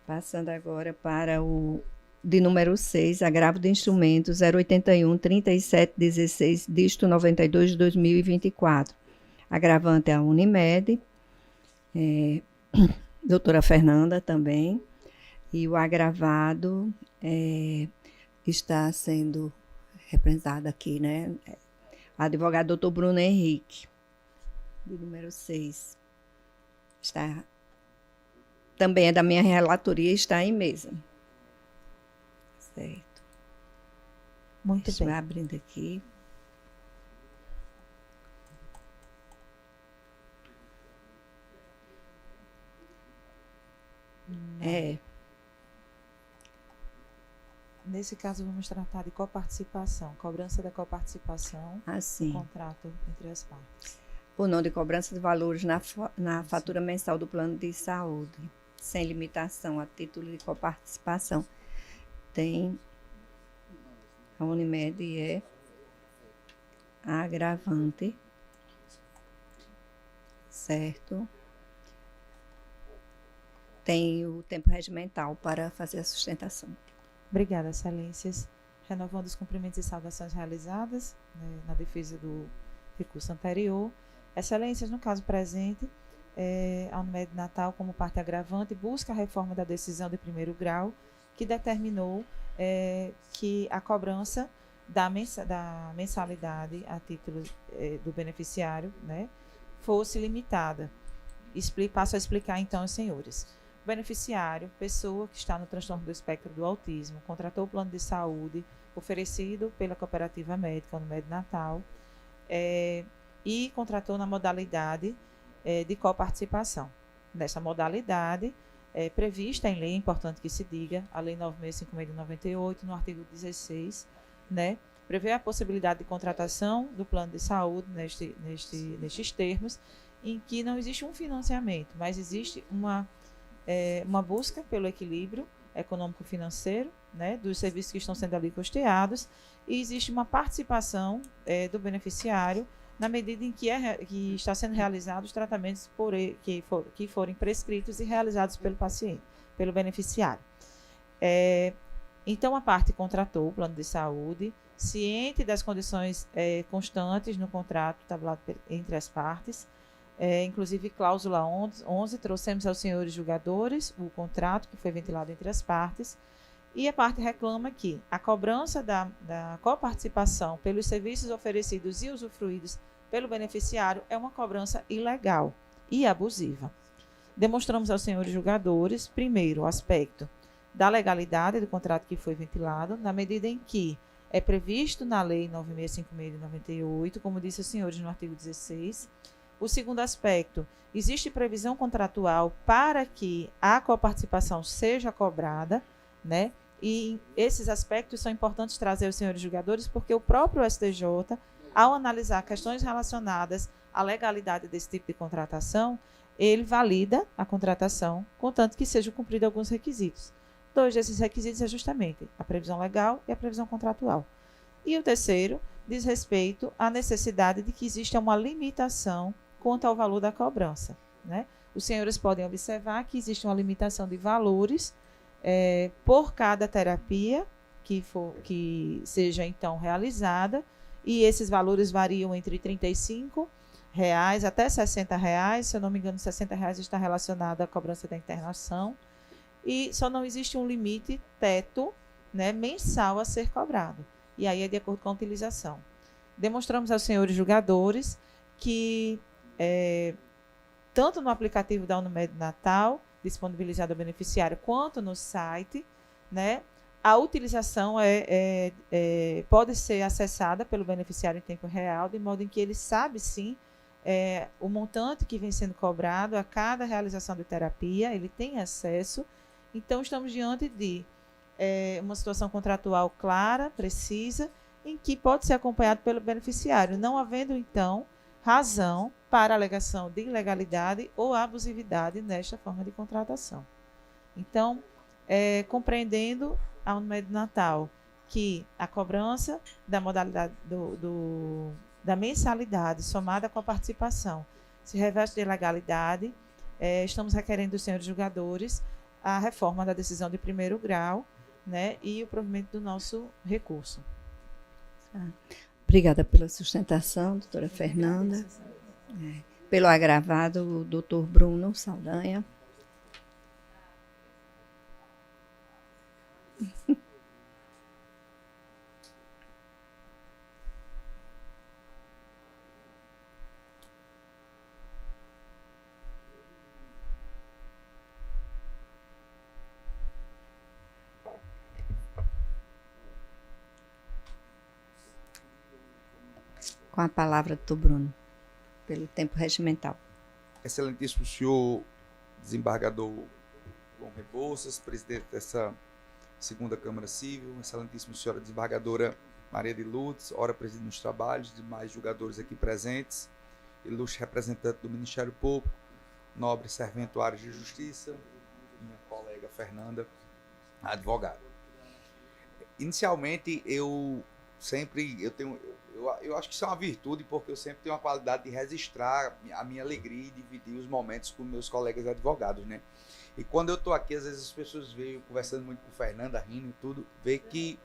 Passando agora para o de número 6, agravo do instrumento 081-3716, dígito 92 de 2024. Agravante a Unimed, doutora Fernanda também, e o agravado está sendo representado aqui, né? Advogado doutor Bruno Henrique, de número 6. Está, também é da minha relatoria, está em mesa. Certo. Muito bem. Abrindo aqui. Nesse caso, vamos tratar de coparticipação, cobrança da coparticipação no contrato entre as partes. Ou não de cobrança de valores na fatura mensal do plano de saúde, sem limitação a título de coparticipação. Tem a Unimed é a agravante, certo? Tem o tempo regimental para fazer a sustentação. Obrigada, excelências. Renovando os cumprimentos e saudações realizadas, né, na defesa do recurso anterior. Excelências, no caso presente, a Unimed Natal, como parte agravante, busca a reforma da decisão de primeiro grau, que determinou que a cobrança da mensalidade a título do beneficiário, né, fosse limitada. Passo a explicar então aos senhores. O beneficiário, pessoa que está no transtorno do espectro do autismo, contratou o plano de saúde oferecido pela Cooperativa Médica Unimed Natal e contratou na modalidade de coparticipação. Nessa modalidade, prevista em lei, é importante que se diga, a Lei 9656 de 98, no artigo 16, né, prevê a possibilidade de contratação do plano de saúde nestes termos, em que não existe um financiamento, mas existe uma busca pelo equilíbrio econômico-financeiro, né, dos serviços que estão sendo ali custeados, e existe uma participação do beneficiário na medida em que está sendo realizados os tratamentos que forem prescritos e realizados pelo paciente, pelo beneficiário. Então, a parte contratou o plano de saúde, ciente das condições constantes no contrato tabulado entre as partes, inclusive cláusula 11, trouxemos aos senhores julgadores o contrato que foi ventilado entre as partes, e a parte reclama que a cobrança da coparticipação pelos serviços oferecidos e usufruídos pelo beneficiário é uma cobrança ilegal e abusiva. Demonstramos aos senhores julgadores, primeiro, o aspecto da legalidade do contrato que foi ventilado, na medida em que é previsto na Lei 9656 de 98, como disse os senhores no artigo 16. O segundo aspecto, existe previsão contratual para que a coparticipação seja cobrada, né? E esses aspectos são importantes trazer aos senhores julgadores, porque o próprio STJ, ao analisar questões relacionadas à legalidade desse tipo de contratação, ele valida a contratação, contanto que sejam cumpridos alguns requisitos. Dois desses requisitos é justamente a previsão legal e a previsão contratual. E o terceiro diz respeito à necessidade de que exista uma limitação quanto ao valor da cobrança, né? Os senhores podem observar que existe uma limitação de valores por cada terapia que seja então realizada, e esses valores variam entre R$ 35 até R$ 60, se eu não me engano, R$ 60 está relacionado à cobrança da internação, e só não existe um limite teto, né, mensal a ser cobrado, e aí é de acordo com a utilização. Demonstramos aos senhores julgadores que tanto no aplicativo da Unimed Natal, disponibilizado ao beneficiário, quanto no site, né, a utilização pode ser acessada pelo beneficiário em tempo real, de modo em que ele sabe, sim, o montante que vem sendo cobrado a cada realização de terapia, ele tem acesso. Então, estamos diante de uma situação contratual clara, precisa, em que pode ser acompanhado pelo beneficiário, não havendo, então, razão para alegação de ilegalidade ou abusividade nesta forma de contratação. Então, compreendendo a Unimed Natal que a cobrança da modalidade da mensalidade somada com a participação se reveste de ilegalidade, estamos requerendo dos senhores julgadores a reforma da decisão de primeiro grau, né, e o provimento do nosso recurso. Obrigada pela sustentação, doutora Fernanda. Pelo agravado, o doutor Bruno Saldanha. Com a palavra, doutor Bruno, pelo tempo regimental. Excelentíssimo senhor desembargador João Rebouças, presidente dessa segunda Câmara Civil, excelentíssima senhora desembargadora Maria de Lourdes, ora presidente dos trabalhos, demais julgadores aqui presentes, ilustre representante do Ministério Público, nobre serventuário de Justiça, minha colega Fernanda, advogada. Inicialmente, eu acho que isso é uma virtude, porque eu sempre tenho a qualidade de registrar a minha alegria e dividir os momentos com meus colegas advogados, né? E quando eu estou aqui, às vezes as pessoas veem conversando muito com Fernanda, rindo e tudo, vê que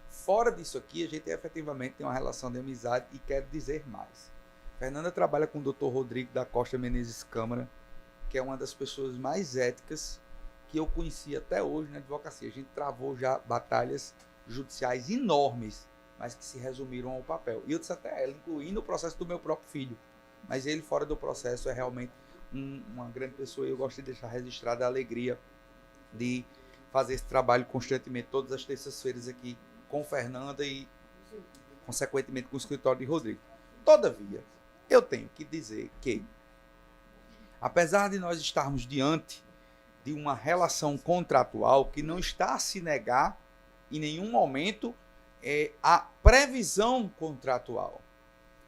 fora disso aqui a gente efetivamente tem uma relação de amizade e quero dizer mais. Fernanda trabalha com o Dr. Rodrigo da Costa Menezes Câmara que é uma das pessoas mais éticas que eu conheci até hoje na advocacia. A gente travou já batalhas judiciais enormes, mas que se resumiram ao papel. E eu disse até ela, incluindo o processo do meu próprio filho. Mas ele fora do processo é realmente uma grande pessoa e eu gosto de deixar registrada a alegria de fazer esse trabalho constantemente, todas as terças-feiras aqui com Fernanda e, consequentemente, com o escritório de Rodrigo. Todavia, eu tenho que dizer que, apesar de nós estarmos diante de uma relação contratual que não está a se negar em nenhum momento a previsão contratual,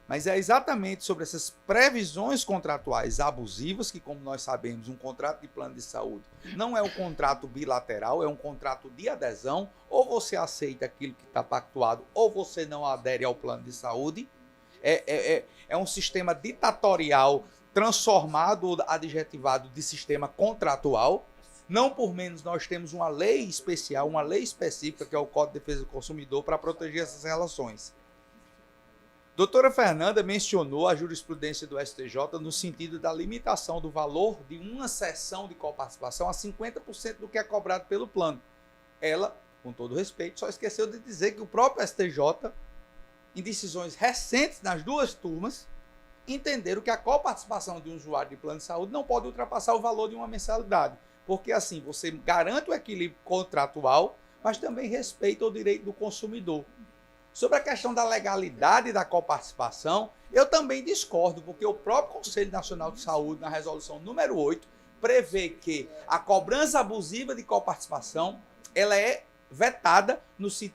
mas é exatamente sobre essas previsões contratuais abusivas que, como nós sabemos, um contrato de plano de saúde não é um contrato bilateral, é um contrato de adesão, ou você aceita aquilo que está pactuado, ou você não adere ao plano de saúde. É um sistema ditatorial transformado ou adjetivado de sistema contratual. Não por menos nós temos uma lei especial, uma lei específica, que é o Código de Defesa do Consumidor, para proteger essas relações. Doutora Fernanda mencionou a jurisprudência do STJ no sentido da limitação do valor de uma cessão de coparticipação a 50% do que é cobrado pelo plano. Ela, com todo respeito, só esqueceu de dizer que o próprio STJ, em decisões recentes nas duas turmas, entenderam que a coparticipação de um usuário de plano de saúde não pode ultrapassar o valor de uma mensalidade, porque assim você garante o equilíbrio contratual, mas também respeita o direito do consumidor. Sobre a questão da legalidade da coparticipação, eu também discordo, porque o próprio Conselho Nacional de Saúde, na resolução número 8, prevê que a cobrança abusiva de coparticipação ela é vetada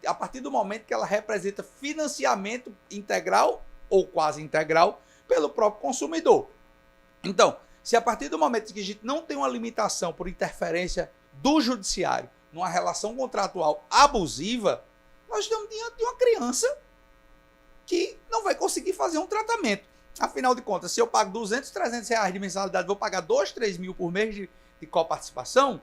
a partir do momento que ela representa financiamento integral ou quase integral pelo próprio consumidor. Então, se a partir do momento que a gente não tem uma limitação por interferência do judiciário numa relação contratual abusiva, nós estamos diante de uma criança que não vai conseguir fazer um tratamento. Afinal de contas, se eu pago 200, 300 reais de mensalidade, vou pagar 2, 3 mil por mês de coparticipação?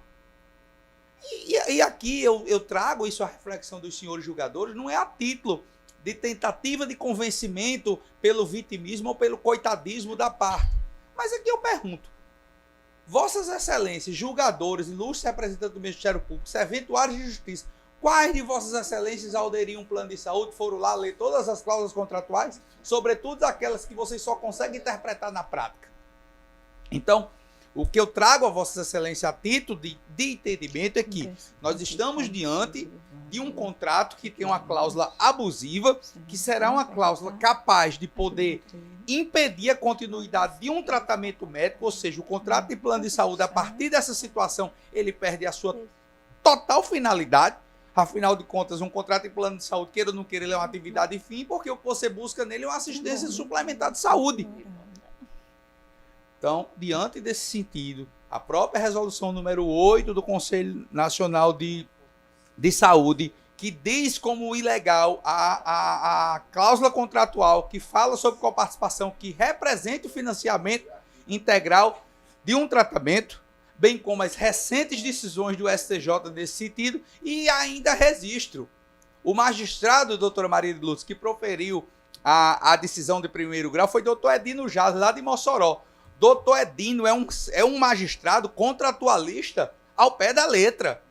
E aqui eu trago isso à reflexão dos senhores julgadores, não é a título de tentativa de convencimento pelo vitimismo ou pelo coitadismo da parte. Mas aqui eu pergunto, Vossas Excelências, julgadores, ilustres representantes do Ministério Público, serventuários de justiça, quais de Vossas Excelências aderiam um plano de saúde, foram lá ler todas as cláusulas contratuais, sobretudo aquelas que vocês só conseguem interpretar na prática? Então, o que eu trago a Vossas Excelências a título de entendimento é que nós estamos diante de um contrato que tem uma cláusula abusiva, que será uma cláusula capaz de poder impedir a continuidade de um tratamento médico, ou seja, o contrato de plano de saúde, a partir dessa situação, ele perde a sua total finalidade. Afinal de contas, um contrato de plano de saúde, queira ou não queira, ele é uma atividade fim, porque o que você busca nele é uma assistência suplementar de saúde. Então, diante desse sentido, a própria resolução número 8 do Conselho Nacional de Saúde, que diz como ilegal a cláusula contratual que fala sobre coparticipação que representa o financiamento integral de um tratamento, bem como as recentes decisões do STJ nesse sentido, e ainda registro. O magistrado, doutora Maria de Lourdes, que proferiu a decisão de primeiro grau foi doutor Edino Jaz, lá de Mossoró. Doutor Edino é um magistrado contratualista ao pé da letra.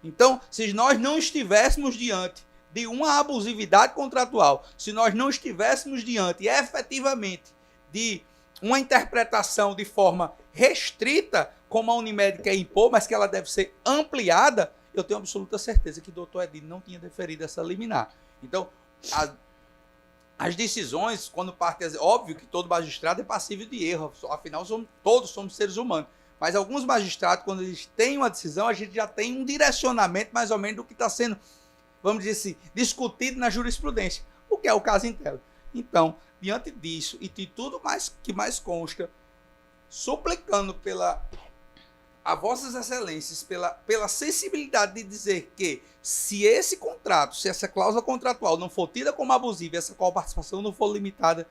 Então, se nós não estivéssemos diante de uma abusividade contratual, se nós não estivéssemos diante efetivamente de uma interpretação de forma restrita, como a Unimed quer impor, mas que ela deve ser ampliada, eu tenho absoluta certeza que o doutor Edino não tinha deferido essa liminar. Então, as decisões, quando partem, óbvio que todo magistrado é passível de erro, afinal todos somos seres humanos. Mas alguns magistrados, quando eles têm uma decisão, a gente já tem um direcionamento mais ou menos do que está sendo, vamos dizer assim, discutido na jurisprudência, o que é o caso Intelo. Então, diante disso e de tudo mais que mais consta, suplicando a Vossas Excelências pela sensibilidade de dizer que se esse contrato, se essa cláusula contratual não for tida como abusiva, essa coparticipação não for limitada,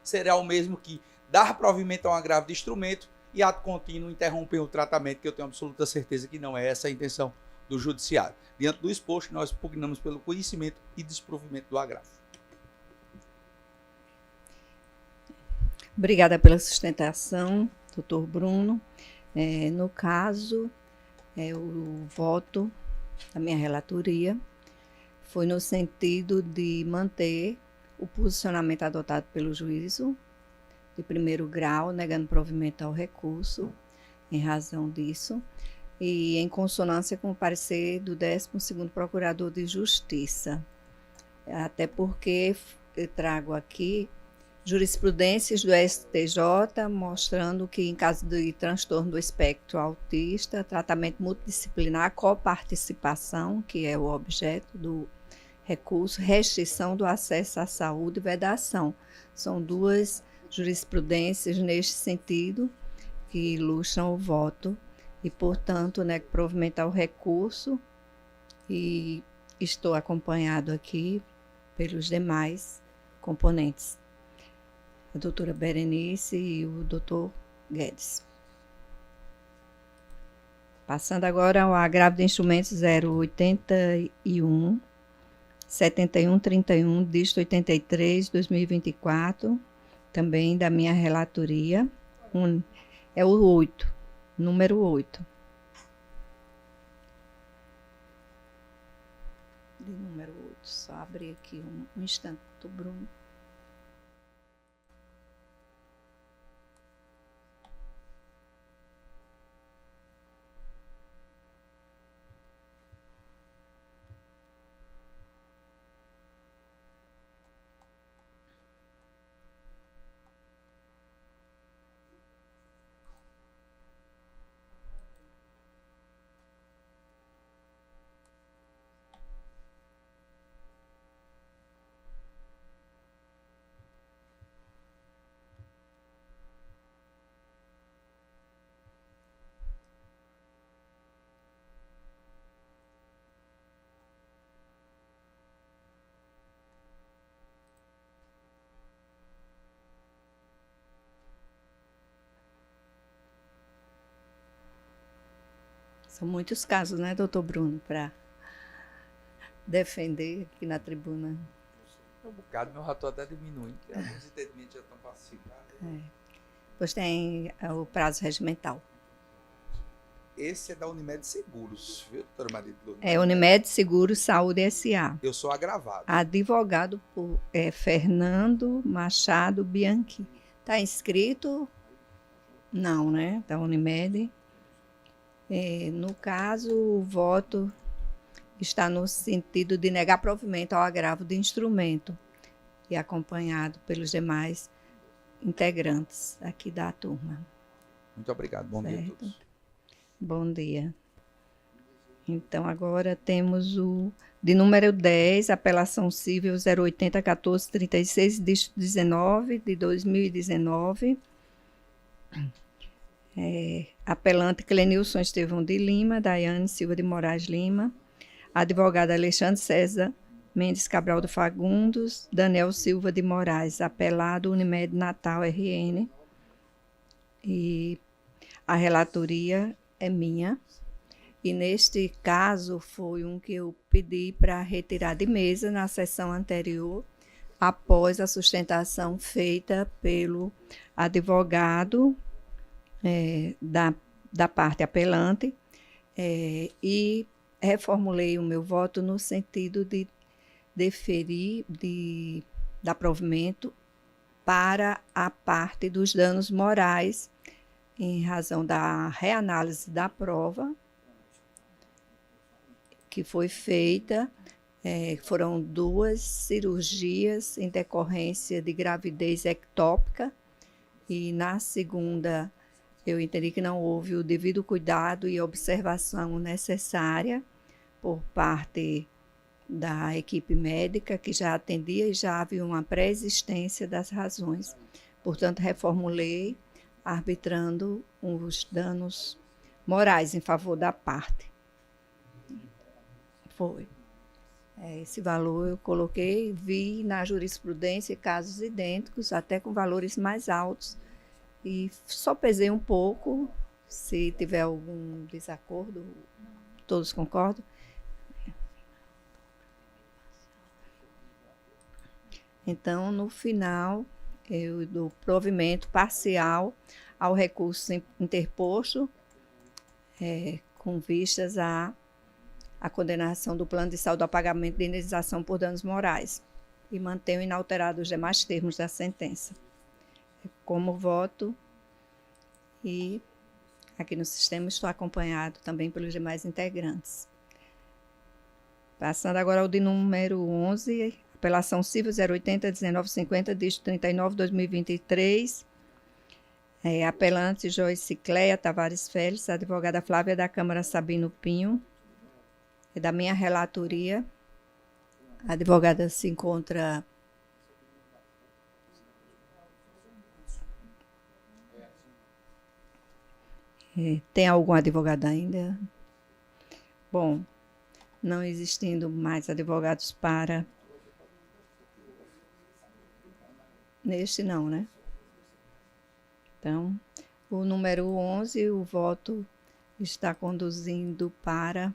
será o mesmo que dar provimento a um agravo de instrumento e ato contínuo interromper o tratamento, que eu tenho absoluta certeza que não é essa a intenção do judiciário. Diante do exposto, nós pugnamos pelo conhecimento e desprovimento do agravo. Obrigada pela sustentação. doutor Bruno. No caso, o voto da minha relatoria foi no sentido de manter o posicionamento adotado pelo juízo de primeiro grau, negando provimento ao recurso, em razão disso, e em consonância com o parecer do 12º Procurador de Justiça. Até porque eu trago aqui jurisprudências do STJ mostrando que, em caso de transtorno do espectro autista, tratamento multidisciplinar, coparticipação, que é o objeto do recurso, restrição do acesso à saúde e vedação. São duas jurisprudências neste sentido que ilustram o voto e, portanto, nego provimento ao recurso e estou acompanhado aqui pelos demais componentes, a doutora Berenice e o doutor Guedes. Passando agora ao agravo de instrumentos 081, 7131, dígito 83, 2024, também da minha relatoria, é o 8, número 8. De número 8, só abrir aqui um instante do Bruno. São muitos casos, né, doutor Bruno, para defender aqui na tribuna. É um bocado, meu relator até diminui, porque alguns entendimentos já estão pacificados. Depois tem o prazo regimental. Esse é da Unimed Seguros, viu, doutora Maria de Lourdes? Unimed Seguros Saúde S.A. Eu sou agravado. Advogado por Fernando Machado Bianchi. Está inscrito? Não, né? Da Unimed. No caso, o voto está no sentido de negar provimento ao agravo de instrumento e acompanhado pelos demais integrantes aqui da turma. Muito obrigado. Bom dia a todos. Bom dia. Então, agora temos o de número 10, apelação civil 080-1436, dígito 19, de 2019. Apelante Clenilson Estevão de Lima, Daiane Silva de Moraes Lima, advogado Alexandre César Mendes Cabral de Fagundos, Daniel Silva de Moraes, apelado Unimed Natal RN. E a relatoria é minha. E neste caso foi um que eu pedi para retirar de mesa na sessão anterior, após a sustentação feita pelo advogado da parte apelante, e reformulei o meu voto no sentido de deferir, de dar provimento para a parte dos danos morais, em razão da reanálise da prova que foi feita. Foram 2 cirurgias em decorrência de gravidez ectópica, e na segunda eu entendi que não houve o devido cuidado e observação necessária por parte da equipe médica, que já atendia e já havia uma pré-existência das razões. Portanto, reformulei, arbitrando os danos morais em favor da parte. Foi. Esse valor eu coloquei, vi na jurisprudência casos idênticos, até com valores mais altos, e só pesei um pouco. Se tiver algum desacordo, todos concordam? Então, no final, eu dou provimento parcial ao recurso interposto com vistas à condenação do plano de saúde ao pagamento de indenização por danos morais e mantenho inalterados os demais termos da sentença. Como voto e aqui no sistema estou acompanhado também pelos demais integrantes. Passando agora ao de número 11, apelação civil 080-1950, dígito 39/2023. Apelante Joyce Cleia Tavares Félix, advogada Flávia da Câmara Sabino Pinho. Da minha relatoria, a advogada se encontra tem algum advogado ainda? Bom, não existindo mais advogados para neste não, né? Então, o número 11, o voto está conduzindo para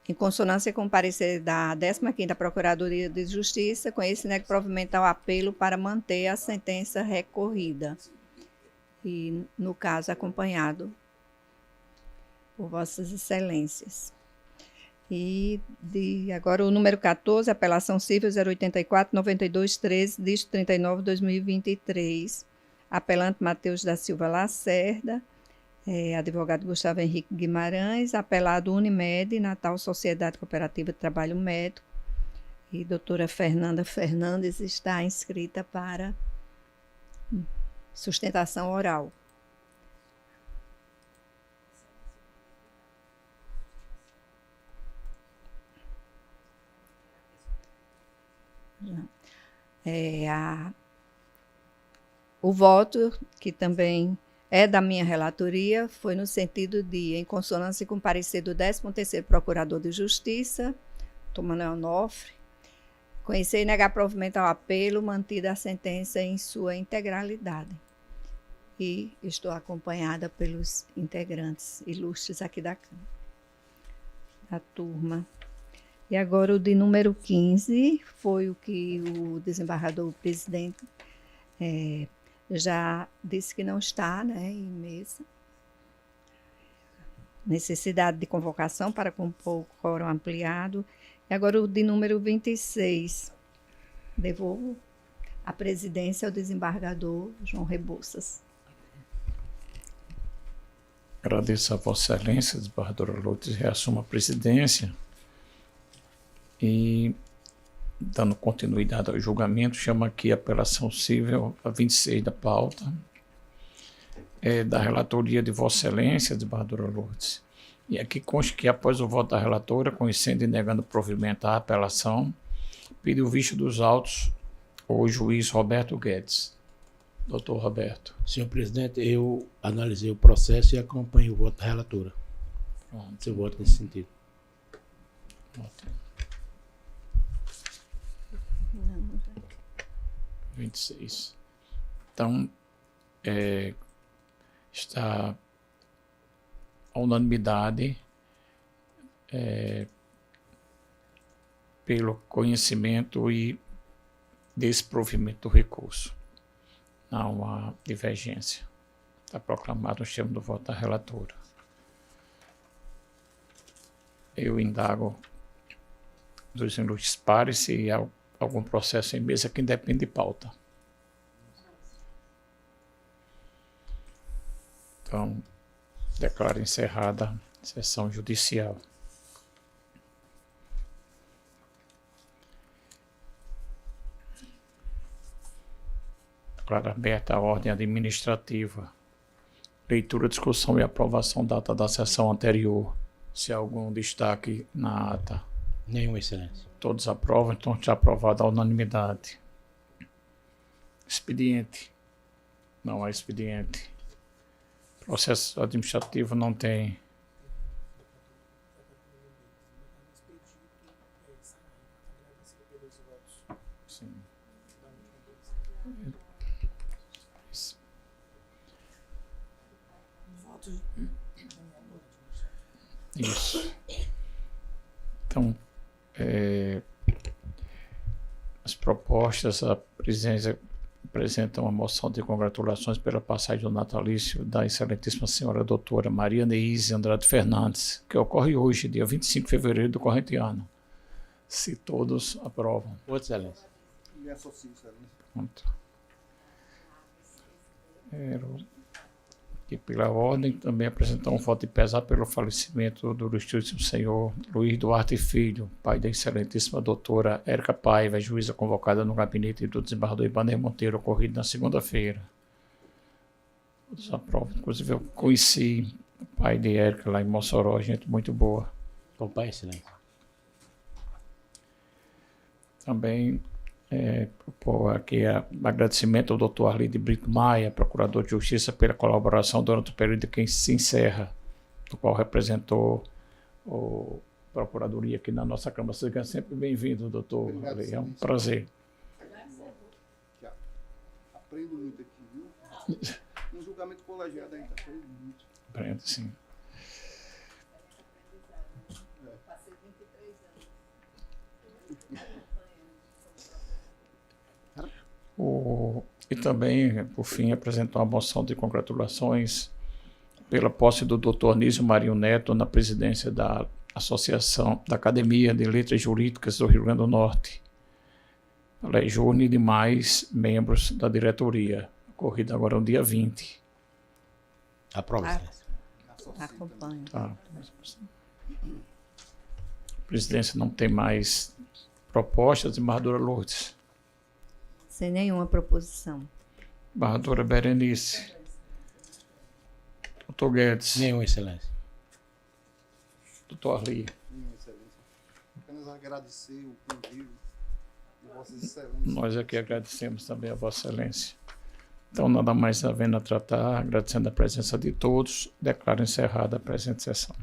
em consonância com o parecer da 15ª Procuradoria de Justiça, com esse nego provimento ao apelo para manter a sentença recorrida. E, no caso, acompanhado por Vossas Excelências. E agora o número 14, apelação civil 084-9213, dígito 39/2023. Apelante Matheus da Silva Lacerda, advogado Gustavo Henrique Guimarães, apelado Unimed, Natal Sociedade Cooperativa de Trabalho Médico, e doutora Fernanda Fernandes está inscrita para sustentação oral. O voto, que também é da minha relatoria, foi no sentido de, em consonância com o parecer do 13º Procurador de Justiça, Dr. Manuel Nofre, conhecer e negar provimento ao apelo, mantida a sentença em sua integralidade. E estou acompanhada pelos integrantes ilustres aqui da Câmara, da turma. E agora o de número 15 foi o que o desembargador presidente já disse que não está, né, em mesa. Necessidade de convocação para compor o quórum ampliado. E agora o de número 26. Devolvo a presidência ao desembargador João Rebouças. Agradeço a Vossa Excelência, desembargadora Lourdes, reassumo a presidência. E, dando continuidade ao julgamento, chamo aqui a apelação civil a 26 da pauta, da relatoria de Vossa Excelência, desembargadora Lourdes. E aqui consta que, após o voto da relatora, conhecendo e negando provimento à apelação, pediu vista dos autos o juiz Roberto Guedes. Doutor Roberto. Senhor presidente, eu analisei o processo e acompanho o voto da relatora. Pronto. Seu voto nesse sentido. Ótimo. 26. Então, está a unanimidade pelo conhecimento e desprovimento do recurso. Não há divergência. Está proclamado o termo do voto da relatora. Eu indago dos ilustres pares se há algum processo em mesa que independe de pauta. Então, declaro encerrada a sessão judicial. Declaro aberta a ordem administrativa. Leitura, discussão e aprovação da ata da sessão anterior. Se há algum destaque na ata. Nenhum, excelência. Todos aprovam, então está aprovada a unanimidade. Expediente. Não há expediente. Processo administrativo não tem. Sim. Isso. Então, propostas, a presidência apresenta uma moção de congratulações pela passagem do natalício da excelentíssima senhora doutora Maria Neise Andrade Fernandes, que ocorre hoje, dia 25 de fevereiro do corrente ano. Se todos aprovam. Outra excelência. Me associo, excelência. Pronto. E pela ordem, também apresentar um voto de pesar pelo falecimento do ilustríssimo senhor Luiz Duarte Filho, pai da excelentíssima doutora Érica Paiva, juíza convocada no gabinete do desembargador Ibanez Monteiro, ocorrido na segunda-feira. Todos aprovam. Inclusive, eu conheci o pai de Érica lá em Mossoró, gente muito boa. Com pai, excelente. Também aqui agradecimento ao doutor Arli de Brito Maia, procurador de Justiça, pela colaboração durante o período que se encerra, do qual representou a Procuradoria aqui na nossa Câmara. Seja sempre bem-vindo, doutor Arli. É um prazer. Aprendo muito aqui, viu? No julgamento colegiado ainda aprendo muito. Aprendo, sim. Passei 23 anos. E também, por fim, apresentou uma moção de congratulações pela posse do Dr. Anísio Marinho Neto na presidência da Associação da Academia de Letras Jurídicas do Rio Grande do Norte. Ela reúne demais membros da diretoria, ocorrida agora no dia 20. Aprova. Acompanho. Tá. A presidência não tem mais propostas. Embaixadora Lourdes. Sem nenhuma proposição. Embaixadora Berenice. Doutor Guedes. Nenhuma, excelência. Doutor Arli. Nenhuma, excelência. Apenas agradecer o convívio de vossas excelências. Nós aqui agradecemos também a Vossa Excelência. Então, nada mais havendo a tratar, agradecendo a presença de todos, declaro encerrada a presente sessão.